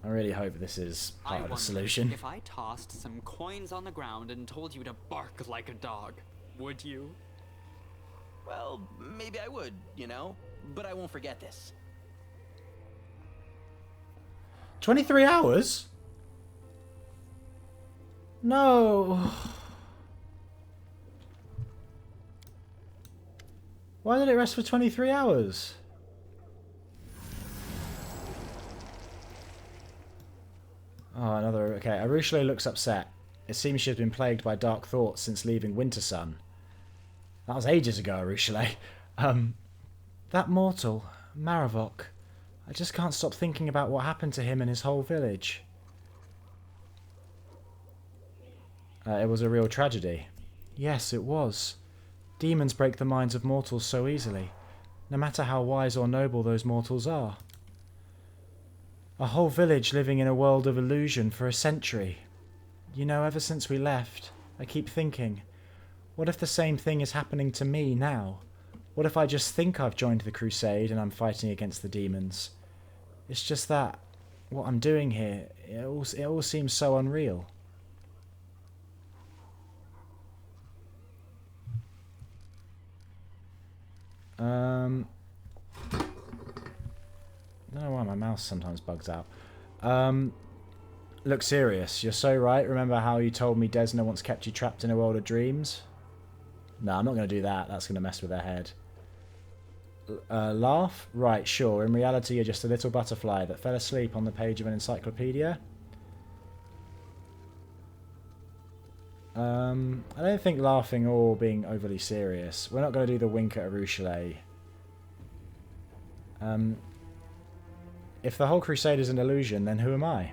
I really hope this is part of the solution. If I tossed some coins on the ground and told you to bark like a dog, would you? Well, maybe I would, you know, but I won't forget this. 23 hours? No. Why did it rest for 23 hours? Oh, another... Okay, Arushale looks upset. It seems she has been plagued by dark thoughts since leaving Wintersun. That was ages ago, Arushale. That mortal, Maravok. I just can't stop thinking about what happened to him and his whole village. It was a real tragedy. Yes, it was. Demons break the minds of mortals so easily, no matter how wise or noble those mortals are. A whole village living in a world of illusion for a century. You know, ever since we left, I keep thinking, what if the same thing is happening to me now? What if I just think I've joined the crusade and I'm fighting against the demons? It's just that, what I'm doing here, it all seems so unreal. I don't know why my mouse sometimes bugs out. Look serious. You're so right. Remember how you told me Desna once kept you trapped in a world of dreams? No, I'm not going to do that. That's going to mess with their head. Laugh? Right, sure. In reality, you're just a little butterfly that fell asleep on the page of an encyclopedia. I don't think laughing or being overly serious. We're not going to do the wink at Arushale. If the whole crusade is an illusion, then who am I?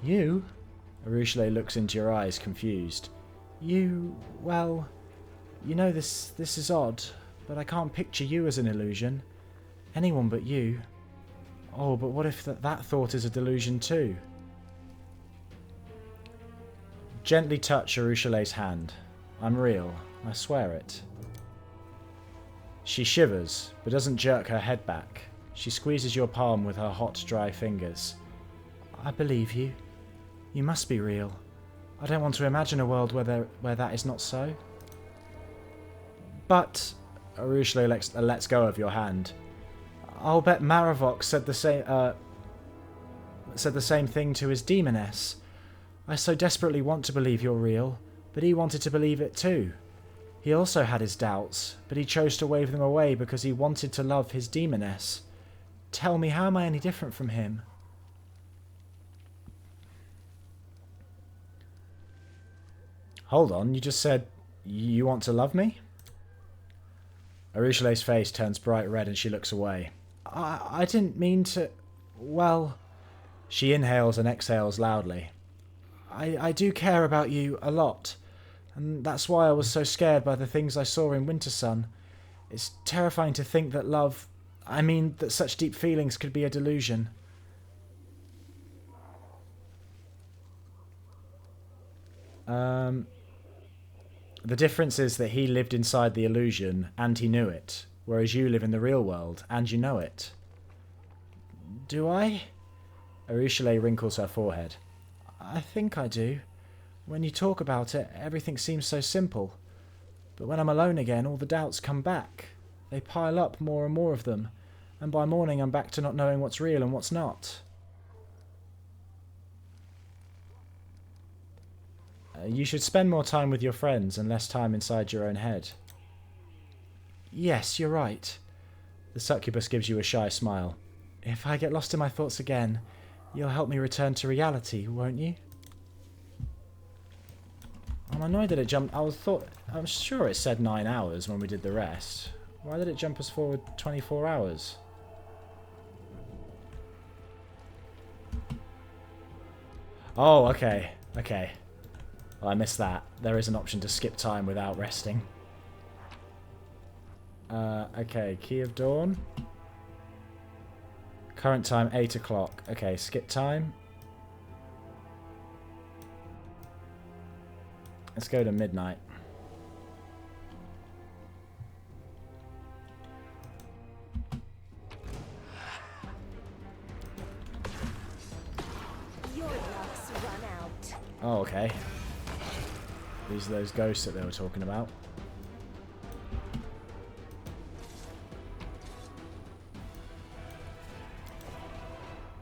You? Arushale looks into your eyes, confused. You... well... You know, this is odd, but I can't picture you as an illusion. Anyone but you. Oh, but what if that thought is a delusion too? Gently touch Arushale's hand. I'm real. I swear it. She shivers, but doesn't jerk her head back. She squeezes your palm with her hot, dry fingers. I believe you. You must be real. I don't want to imagine a world where that is not so. But... Arushale lets go of your hand. I'll bet Maravok said the same thing to his demoness. I so desperately want to believe you're real, but he wanted to believe it too. He also had his doubts, but he chose to wave them away because he wanted to love his demoness. Tell me, how am I any different from him? Hold on, you just said you want to love me? Arushale's face turns bright red and she looks away. I didn't mean to... Well... She inhales and exhales loudly. I do care about you a lot, and that's why I was so scared by the things I saw in Wintersun. It's terrifying to think that love... I mean, that such deep feelings could be a delusion. The difference is that he lived inside the illusion, and he knew it, whereas you live in the real world, and you know it. Do I? Arushale wrinkles her forehead. I think I do. When you talk about it, everything seems so simple. But when I'm alone again, all the doubts come back. They pile up, more and more of them, and by morning I'm back to not knowing what's real and what's not. You should spend more time with your friends and less time inside your own head. Yes, you're right. The succubus gives you a shy smile. If I get lost in my thoughts again, you'll help me return to reality, won't you? I'm annoyed that it jumped... I'm sure it said 9 hours when we did the rest. Why did it jump us forward 24 hours? Oh, okay. Okay. Well, I missed that. There is an option to skip time without resting. Okay, Key of Dawn. Current time, 8 o'clock. Okay, skip time. Let's go to midnight. Your luck's run out. Oh, okay. These are those ghosts that they were talking about.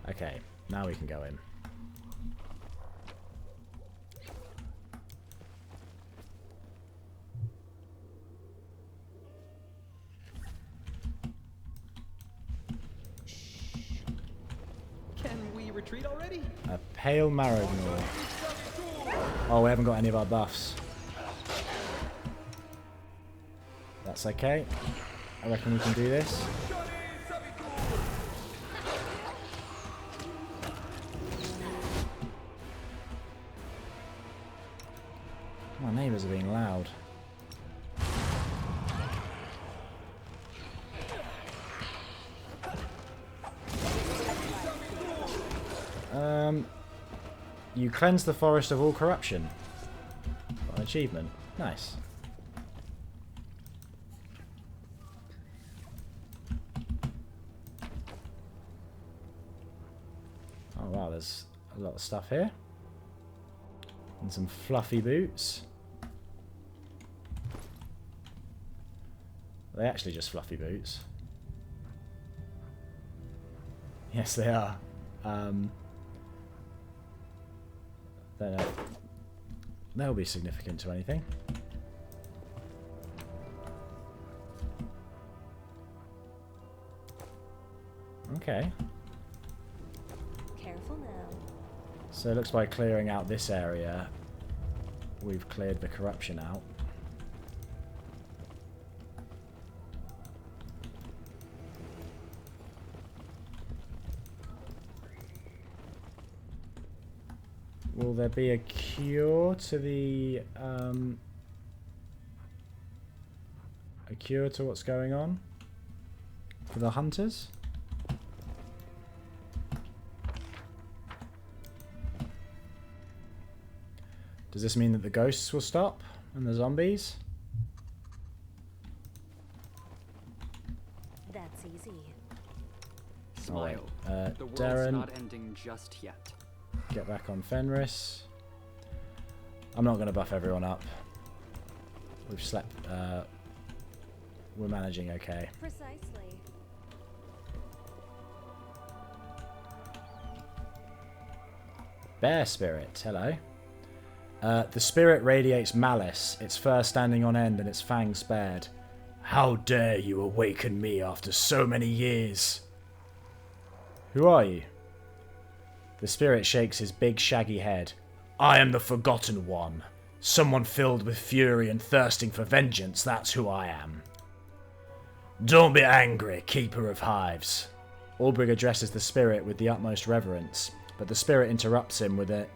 Okay, now we can go in. Can we retreat already? A pale marrow gnaw. Oh, we haven't got any of our buffs. That's okay. I reckon we can do this. My neighbours are being loud. You cleanse the forest of all corruption. Got an achievement. Nice. Oh wow, there's a lot of stuff here. And some fluffy boots. Are they actually just fluffy boots? Yes, they are. Don't know. They'll be significant to anything. Okay. Careful now. So it looks like clearing out this area, we've cleared the corruption out. Will there be a cure to the a cure to what's going on for the hunters? Does this mean that the ghosts will stop and the zombies? That's easy. Smile. The world's Darren, not ending just yet. get back on Fenris. I'm not going to buff everyone up. We've slept. We're managing okay. Precisely. Bear spirit, hello. The spirit radiates malice, its fur standing on end and its fangs bared. How dare you awaken me after so many years? Who are you? The spirit shakes his big shaggy head. I am the Forgotten One. Someone filled with fury and thirsting for vengeance, that's who I am. Don't be angry, Keeper of Hives. Albrig addresses the spirit with the utmost reverence, but the spirit interrupts him with an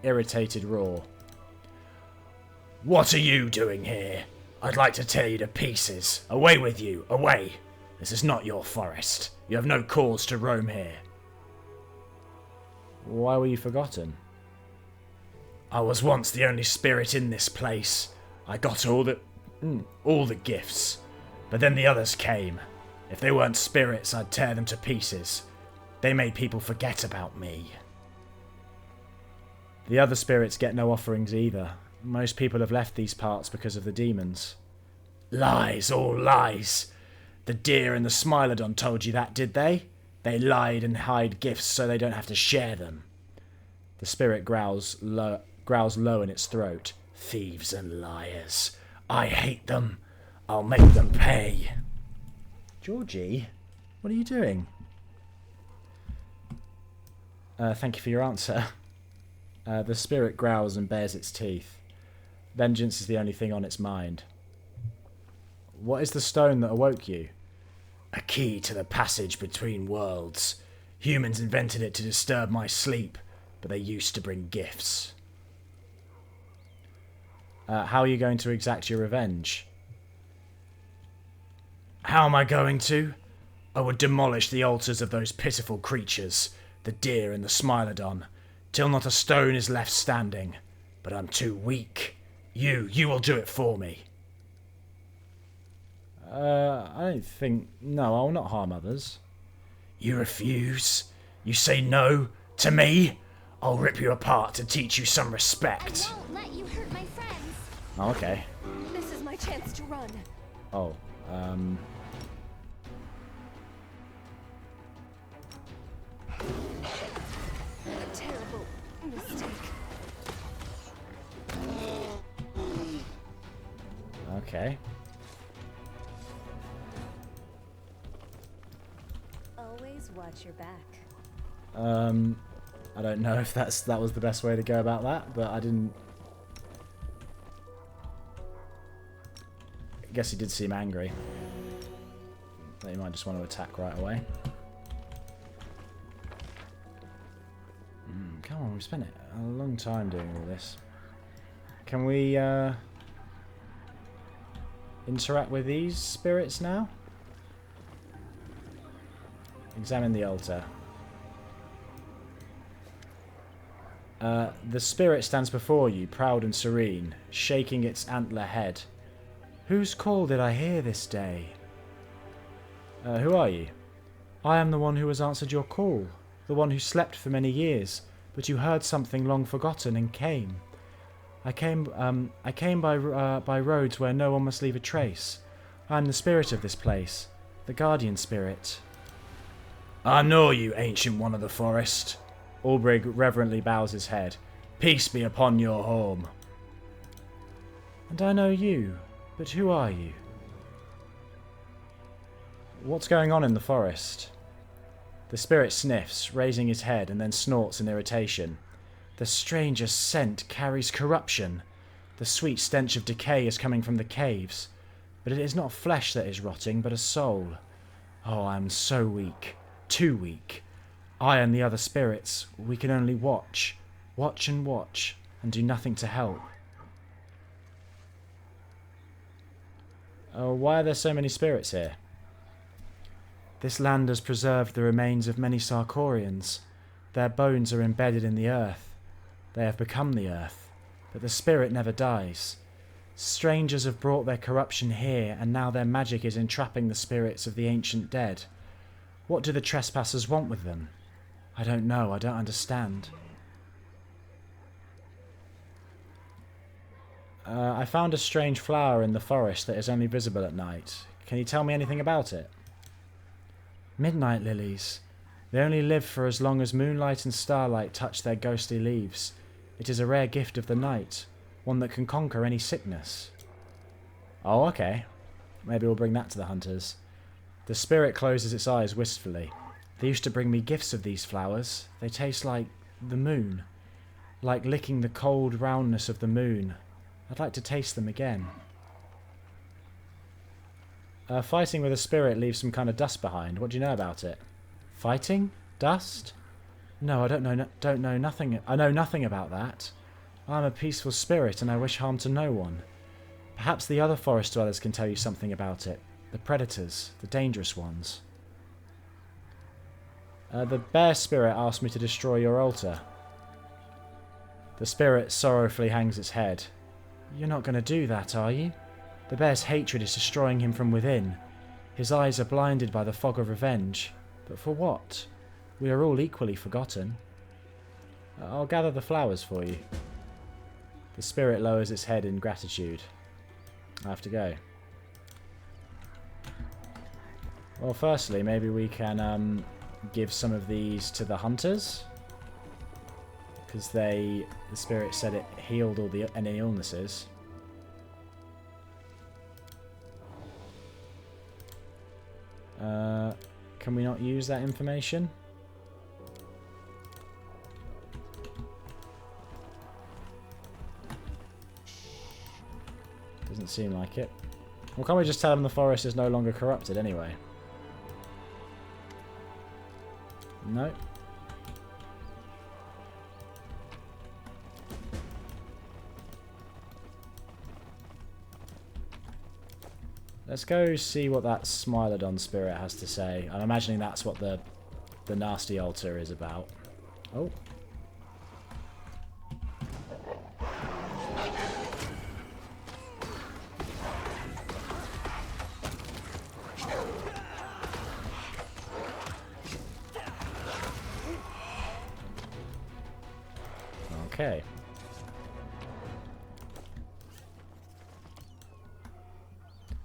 irritated roar. What are you doing here? I'd like to tear you to pieces. Away with you, away. This is not your forest. You have no cause to roam here. Why were you forgotten? I was once the only spirit in this place. I got all the gifts. But then the others came. If they weren't spirits, I'd tear them to pieces. They made people forget about me. The other spirits get no offerings either. Most people have left these parts because of the demons. Lies, all lies. The deer and the Smilodon told you that, did they? They lied and hide gifts so they don't have to share them. The spirit growls low in its throat. Thieves and liars. I hate them. I'll make them pay. Georgie, what are you doing? Thank you for your answer. The spirit growls and bares its teeth. Vengeance is the only thing on its mind. What is the stone that awoke you? A key to the passage between worlds. Humans invented it to disturb my sleep. but they used to bring gifts. How are you going to exact your revenge? How am I going to? I would demolish the altars of those pitiful creatures, the deer and the Smilodon, till not a stone is left standing. But I'm too weak. You will do it for me. I don't think... No, I will not harm others. You refuse? You say no to me? I'll rip you apart to teach you some respect. I won't let you hurt my friends. Oh, okay. This is my chance to run. Oh, A terrible mistake. okay. Always watch your back. I don't know if that was the best way to go about that, but I didn't... I guess he did seem angry. That he might just want to attack right away. Come on, we've spent a long time doing all this. Can we interact with these spirits now? Examine the altar. The spirit stands before you, proud and serene, shaking its antler head. Whose call did I hear this day? Who are you? I am the one who has answered your call, the one who slept for many years, but you heard something long forgotten and came. I came by roads where no one must leave a trace. I am the spirit of this place, the guardian spirit. I know you, ancient one of the forest. Ulbrich reverently bows his head. Peace be upon your home. And I know you, but who are you? What's going on in the forest? The spirit sniffs, raising his head, and then snorts in irritation. The strangest scent carries corruption. The sweet stench of decay is coming from the caves. But it is not flesh that is rotting, but a soul. Oh, I am so weak. Too weak. I and the other spirits, we can only watch. Watch, and do nothing to help. Oh, why are there so many spirits here? This land has preserved the remains of many Sarkorians. Their bones are embedded in the earth. They have become the earth, but the spirit never dies. Strangers have brought their corruption here, and now their magic is entrapping the spirits of the ancient dead. What do the trespassers want with them? I don't know, I don't understand. I found a strange flower in the forest that is only visible at night. Can you tell me anything about it? Midnight lilies. They only live for as long as moonlight and starlight touch their ghostly leaves. It is a rare gift of the night, one that can conquer any sickness. Oh, okay. Maybe we'll bring that to the hunters. The spirit closes its eyes wistfully. They used to bring me gifts of these flowers. They taste like the moon. Like licking the cold roundness of the moon. I'd like to taste them again. Fighting with a spirit leaves some kind of dust behind. What do you know about it? Fighting? Dust? No, I don't know nothing. I know nothing about that. I'm a peaceful spirit and I wish harm to no one. Perhaps the other forest dwellers can tell you something about it. The predators, the dangerous ones. The bear spirit asked me to destroy your altar. The spirit sorrowfully hangs its head. You're not going to do that, are you? The bear's hatred is destroying him from within. His eyes are blinded by the fog of revenge. But for what? We are all equally forgotten. I'll gather the flowers for you. The spirit lowers its head in gratitude. I have to go. Well, firstly, maybe we can give some of these to the hunters. Because the spirit said it healed all any illnesses. Can we not use that information? Doesn't seem like it. Well, can't we just tell them the forest is no longer corrupted anyway? No. Let's go see what that Smilodon spirit has to say. I'm imagining that's what the nasty altar is about. Oh. Okay.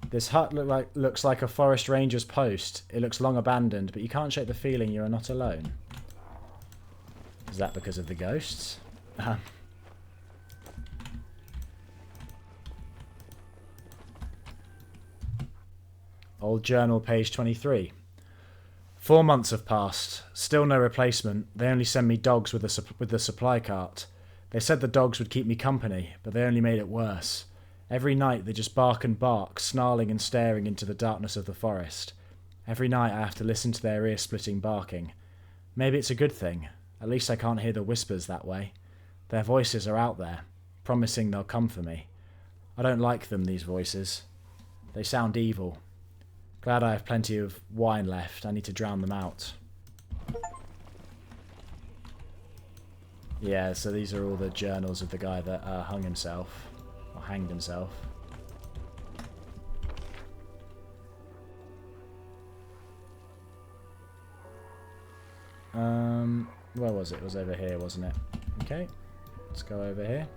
This hut looks like a forest ranger's post. It looks long abandoned, but you can't shake the feeling you are not alone. Is that because of the ghosts? Old journal, page 23. 4 months have passed. Still no replacement. They only send me dogs with the supply cart. They said the dogs would keep me company, but they only made it worse. Every night they just bark and bark, snarling and staring into the darkness of the forest. Every night I have to listen to their ear-splitting barking. Maybe it's a good thing. At least I can't hear the whispers that way. Their voices are out there, promising they'll come for me. I don't like them, these voices. They sound evil. Glad I have plenty of wine left. I need to drown them out. Yeah, so these are all the journals of the guy that hung himself. Or hanged himself. Where was it? It was over here, wasn't it? Okay, let's go over here.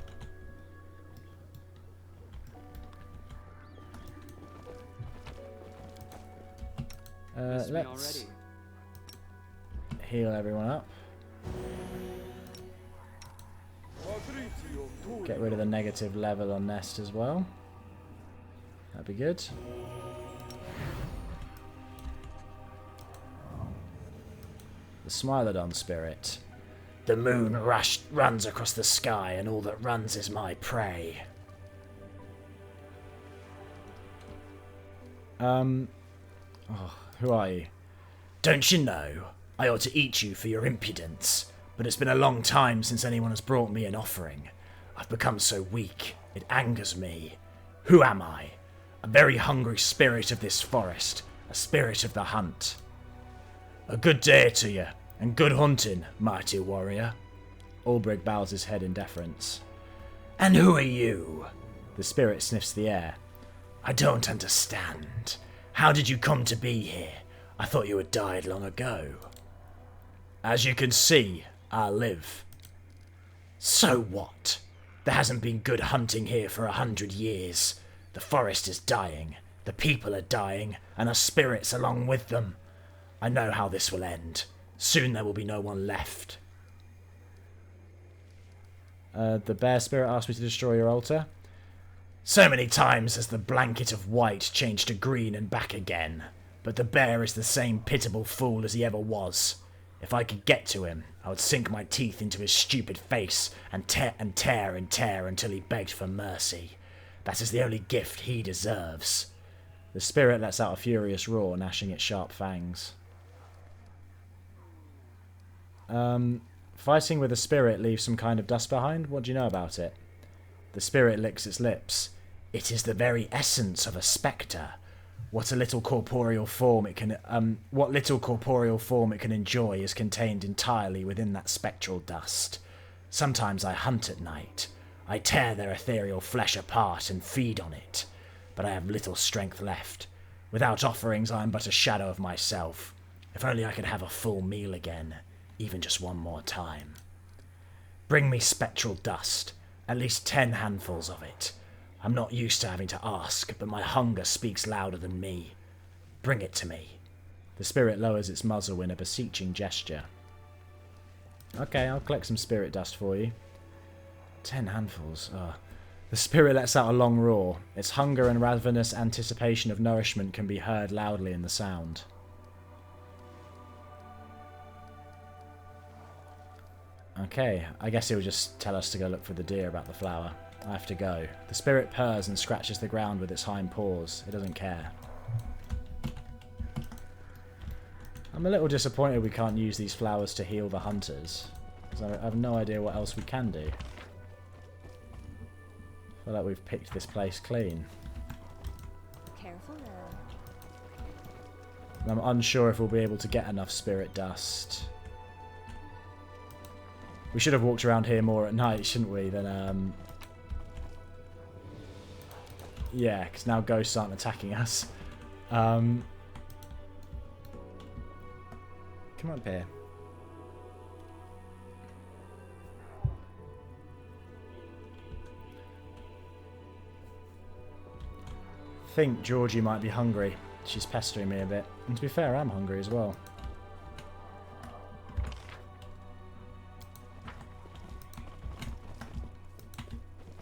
Let's heal everyone up. Get rid of the negative level on Nest as well. That'd be good. The Smilodon spirit. The moon runs across the sky, and all that runs is my prey. Oh, who are you? Don't you know? I ought to eat you for your impudence, but it's been a long time since anyone has brought me an offering. I've become so weak, it angers me. Who am I? A very hungry spirit of this forest, a spirit of the hunt. A good day to you, and good hunting, mighty warrior. Ulbrich bows his head in deference. And who are you? The spirit sniffs the air. I don't understand. How did you come to be here? I thought you had died long ago. As you can see, I live. So what? There hasn't been good hunting here for 100 years. The forest is dying, the people are dying, and our spirits along with them. I know how this will end. Soon there will be no one left. The bear spirit asked me to destroy your altar. So many times has the blanket of white changed to green and back again. But the bear is the same pitiable fool as he ever was. If I could get to him, I would sink my teeth into his stupid face and tear until he begged for mercy. That is the only gift he deserves. The spirit lets out a furious roar, gnashing its sharp fangs. Fighting with a spirit leaves some kind of dust behind. What do you know about it? The spirit licks its lips. It is the very essence of a spectre. What little corporeal form it can enjoy is contained entirely within that spectral dust. Sometimes I hunt at night. I tear their ethereal flesh apart and feed on it. But I have little strength left. Without offerings, I am but a shadow of myself. If only I could have a full meal again, even just one more time. Bring me spectral dust, at least 10 handfuls of it. I'm not used to having to ask, but my hunger speaks louder than me. Bring it to me. The spirit lowers its muzzle in a beseeching gesture. Okay, I'll collect some spirit dust for you. 10 handfuls. The spirit lets out a long roar. Its hunger and ravenous anticipation of nourishment can be heard loudly in the sound. Okay, I guess he'll just tell us to go look for the deer about the flower. I have to go. The spirit purrs and scratches the ground with its hind paws. It doesn't care. I'm a little disappointed we can't use these flowers to heal the hunters, because I have no idea what else we can do. I feel like we've picked this place clean. Careful now. And I'm unsure if we'll be able to get enough spirit dust. We should have walked around here more at night, shouldn't we? Then, yeah, because now ghosts aren't attacking us. Come up here. I think Georgie might be hungry. She's pestering me a bit. And to be fair, I'm hungry as well.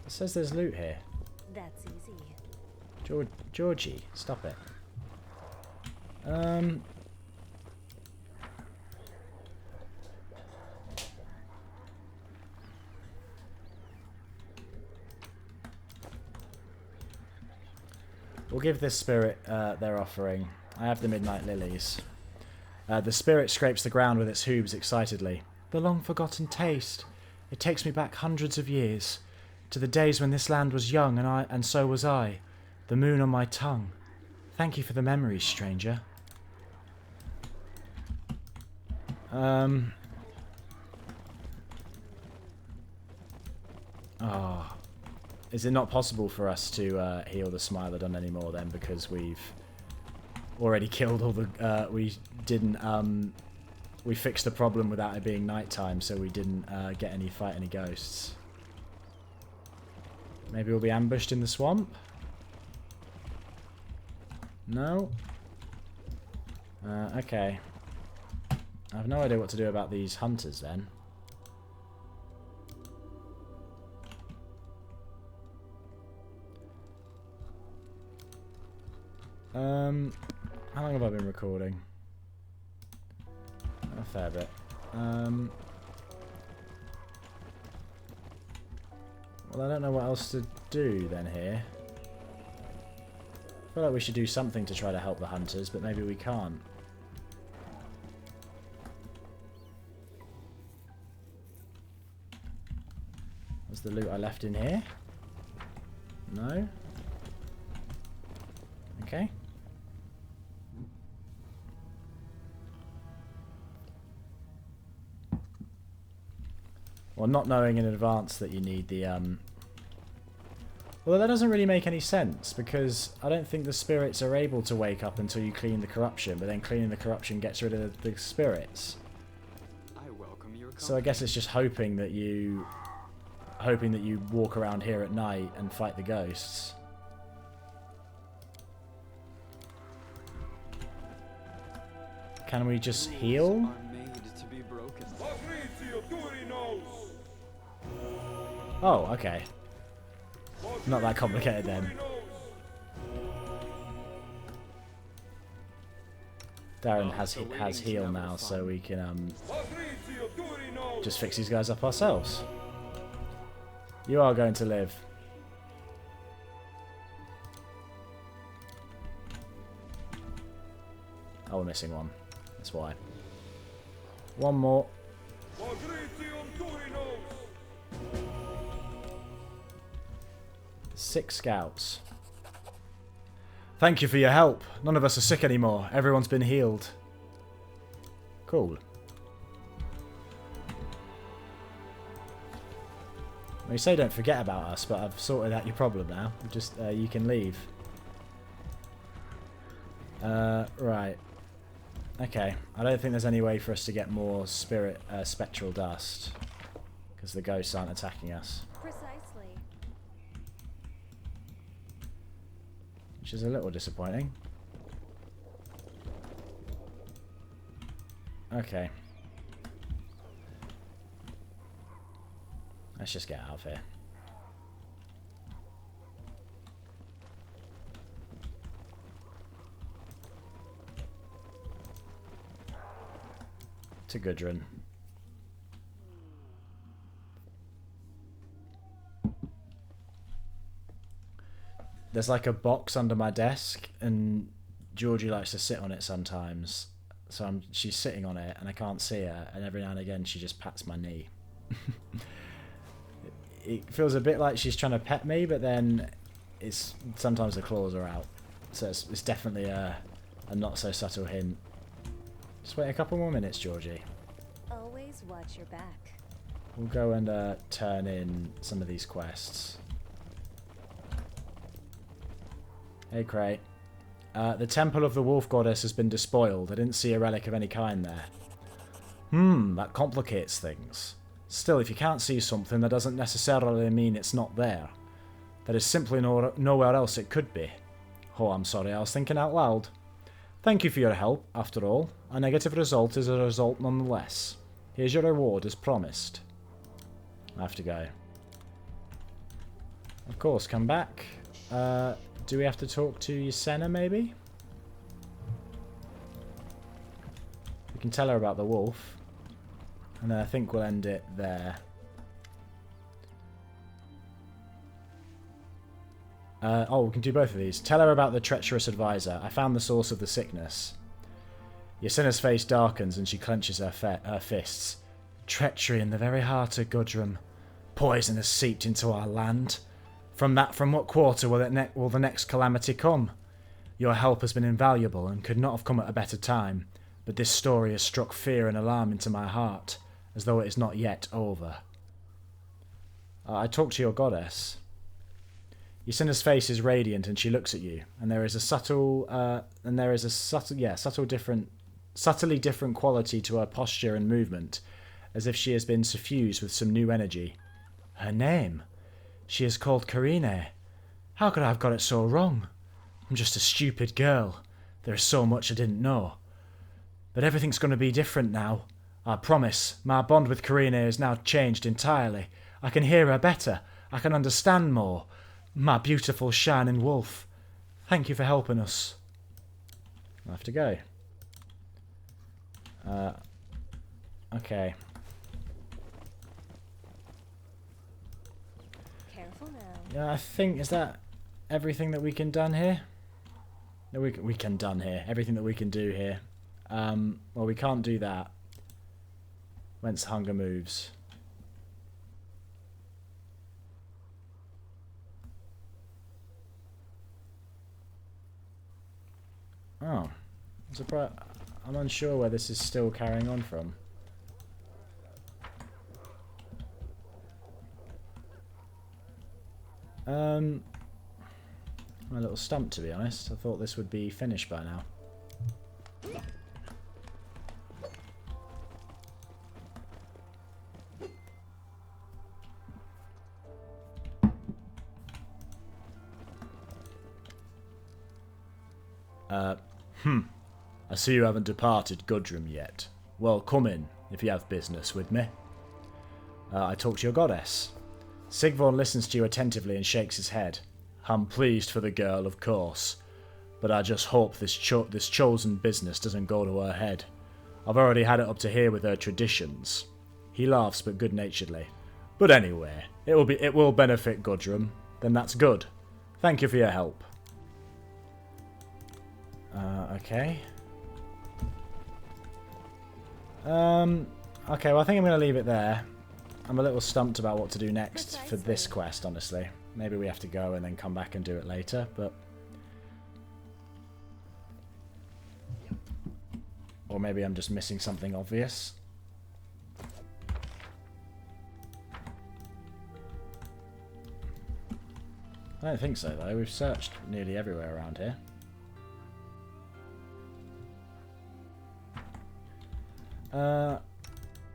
It says there's loot here. That's easy. Georgie, stop it. We'll give this spirit their offering. I have the midnight lilies. The spirit scrapes the ground with its hooves excitedly. The long-forgotten taste. It takes me back hundreds of years, to the days when this land was young and so was I. The moon on my tongue. Thank you for the memories, stranger. Oh. Is it not possible for us to heal the Smilodon anymore then, because we've already killed all the... we fixed the problem without it being nighttime, so we didn't fight any ghosts. Maybe we'll be ambushed in the swamp? No? Okay. I have no idea what to do about these hunters then. How long have I been recording? A fair bit. Well, I don't know what else to do then here. I feel like we should do something to try to help the hunters, but maybe we can't. Was the loot I left in here? No? Okay. Well, not knowing in advance that you need the, Well, that doesn't really make any sense, because I don't think the spirits are able to wake up until you clean the corruption, but then cleaning the corruption gets rid of the spirits. I welcome your So I guess it's just hoping that you walk around here at night and fight the ghosts. Can we just heal? are made to be broken. Oh, okay. Not that complicated then. Darren has heal now, so we can just fix these guys up ourselves. You are going to live. Oh, we're missing one. That's why. One more. 6 scouts. Thank you for your help. None of us are sick anymore. Everyone's been healed. Cool. Well, you say don't forget about us, but I've sorted out your problem now. Just, you can leave. Right. Okay. I don't think there's any way for us to get more spectral dust. Because the ghosts aren't attacking us. Precisely. Which is a little disappointing. Okay. Let's just get out of here. To Gundrun. There's like a box under my desk, and Georgie likes to sit on it sometimes. So she's sitting on it, and I can't see her, and every now and again she just pats my knee. It feels a bit like she's trying to pet me, but then sometimes the claws are out. So it's definitely a not so subtle hint. Just wait a couple more minutes, Georgie. Always watch your back. We'll go and turn in some of these quests. Hey, Cray. The Temple of the Wolf Goddess has been despoiled. I didn't see a relic of any kind there. That complicates things. Still, if you can't see something, that doesn't necessarily mean it's not there. There is simply nowhere else it could be. Oh, I'm sorry, I was thinking out loud. Thank you for your help, after all. A negative result is a result nonetheless. Here's your reward as promised. I have to go. Of course, come back. Do we have to talk to Yasena, maybe? We can tell her about the wolf. And then I think we'll end it there. Oh, we can do both of these. Tell her about the treacherous advisor. I found the source of the sickness. Yasena's face darkens and she clenches her fists. Treachery in the very heart of Gundrun. Poison has seeped into our land. From what quarter will the next calamity come? Your help has been invaluable and could not have come at a better time, but this story has struck fear and alarm into my heart, as though it is not yet over. I talk to your goddess. Yasena's face is radiant and she looks at you, and there is a subtly different quality to her posture and movement, as if she has been suffused with some new energy. Her name? She is called Karine. How could I have got it so wrong? I'm just a stupid girl. There is so much I didn't know. But everything's going to be different now. I promise. My bond with Karine is now changed entirely. I can hear her better. I can understand more. My beautiful shining wolf. Thank you for helping us. I have to go. Okay. Careful now. Yeah, I think, is that everything that we can done here? No, we can done here. Everything that we can do here. Well, we can't do that. Whence hunger moves. Oh. I'm surprised. I'm unsure where this is still carrying on from. I'm a little stumped, to be honest. I thought this would be finished by now. I see you haven't departed Gundrun yet. Well, come in, if you have business with me. I talk to your goddess. Sigvorn listens to you attentively and shakes his head. I'm pleased for the girl, of course, but I just hope this chosen business doesn't go to her head. I've already had it up to here with her traditions. He laughs, but good-naturedly. But anyway, it will benefit Gundrun. Then that's good. Thank you for your help. Okay. Okay, well I think I'm going to leave it there. I'm a little stumped about what to do next for this quest, honestly. Maybe we have to go and then come back and do it later, but... Or maybe I'm just missing something obvious. I don't think so, though. We've searched nearly everywhere around here. I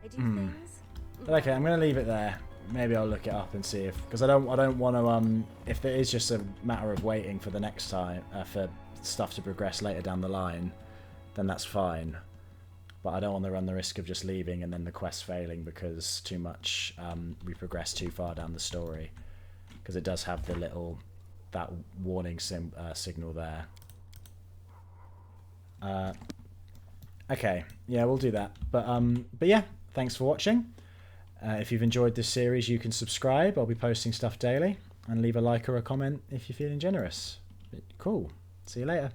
do things. But okay, I'm going to leave it there. Maybe I'll look it up and see if... Because I don't want to... if it is just a matter of waiting for the next time... for stuff to progress later down the line, then that's fine. But I don't want to run the risk of just leaving and then the quest failing because too much... we progress too far down the story. Because it does have the little... that warning signal there. Okay, yeah, we'll do that. But yeah, thanks for watching. If you've enjoyed this series, you can subscribe. I'll be posting stuff daily. And leave a like or a comment if you're feeling generous. Cool. See you later.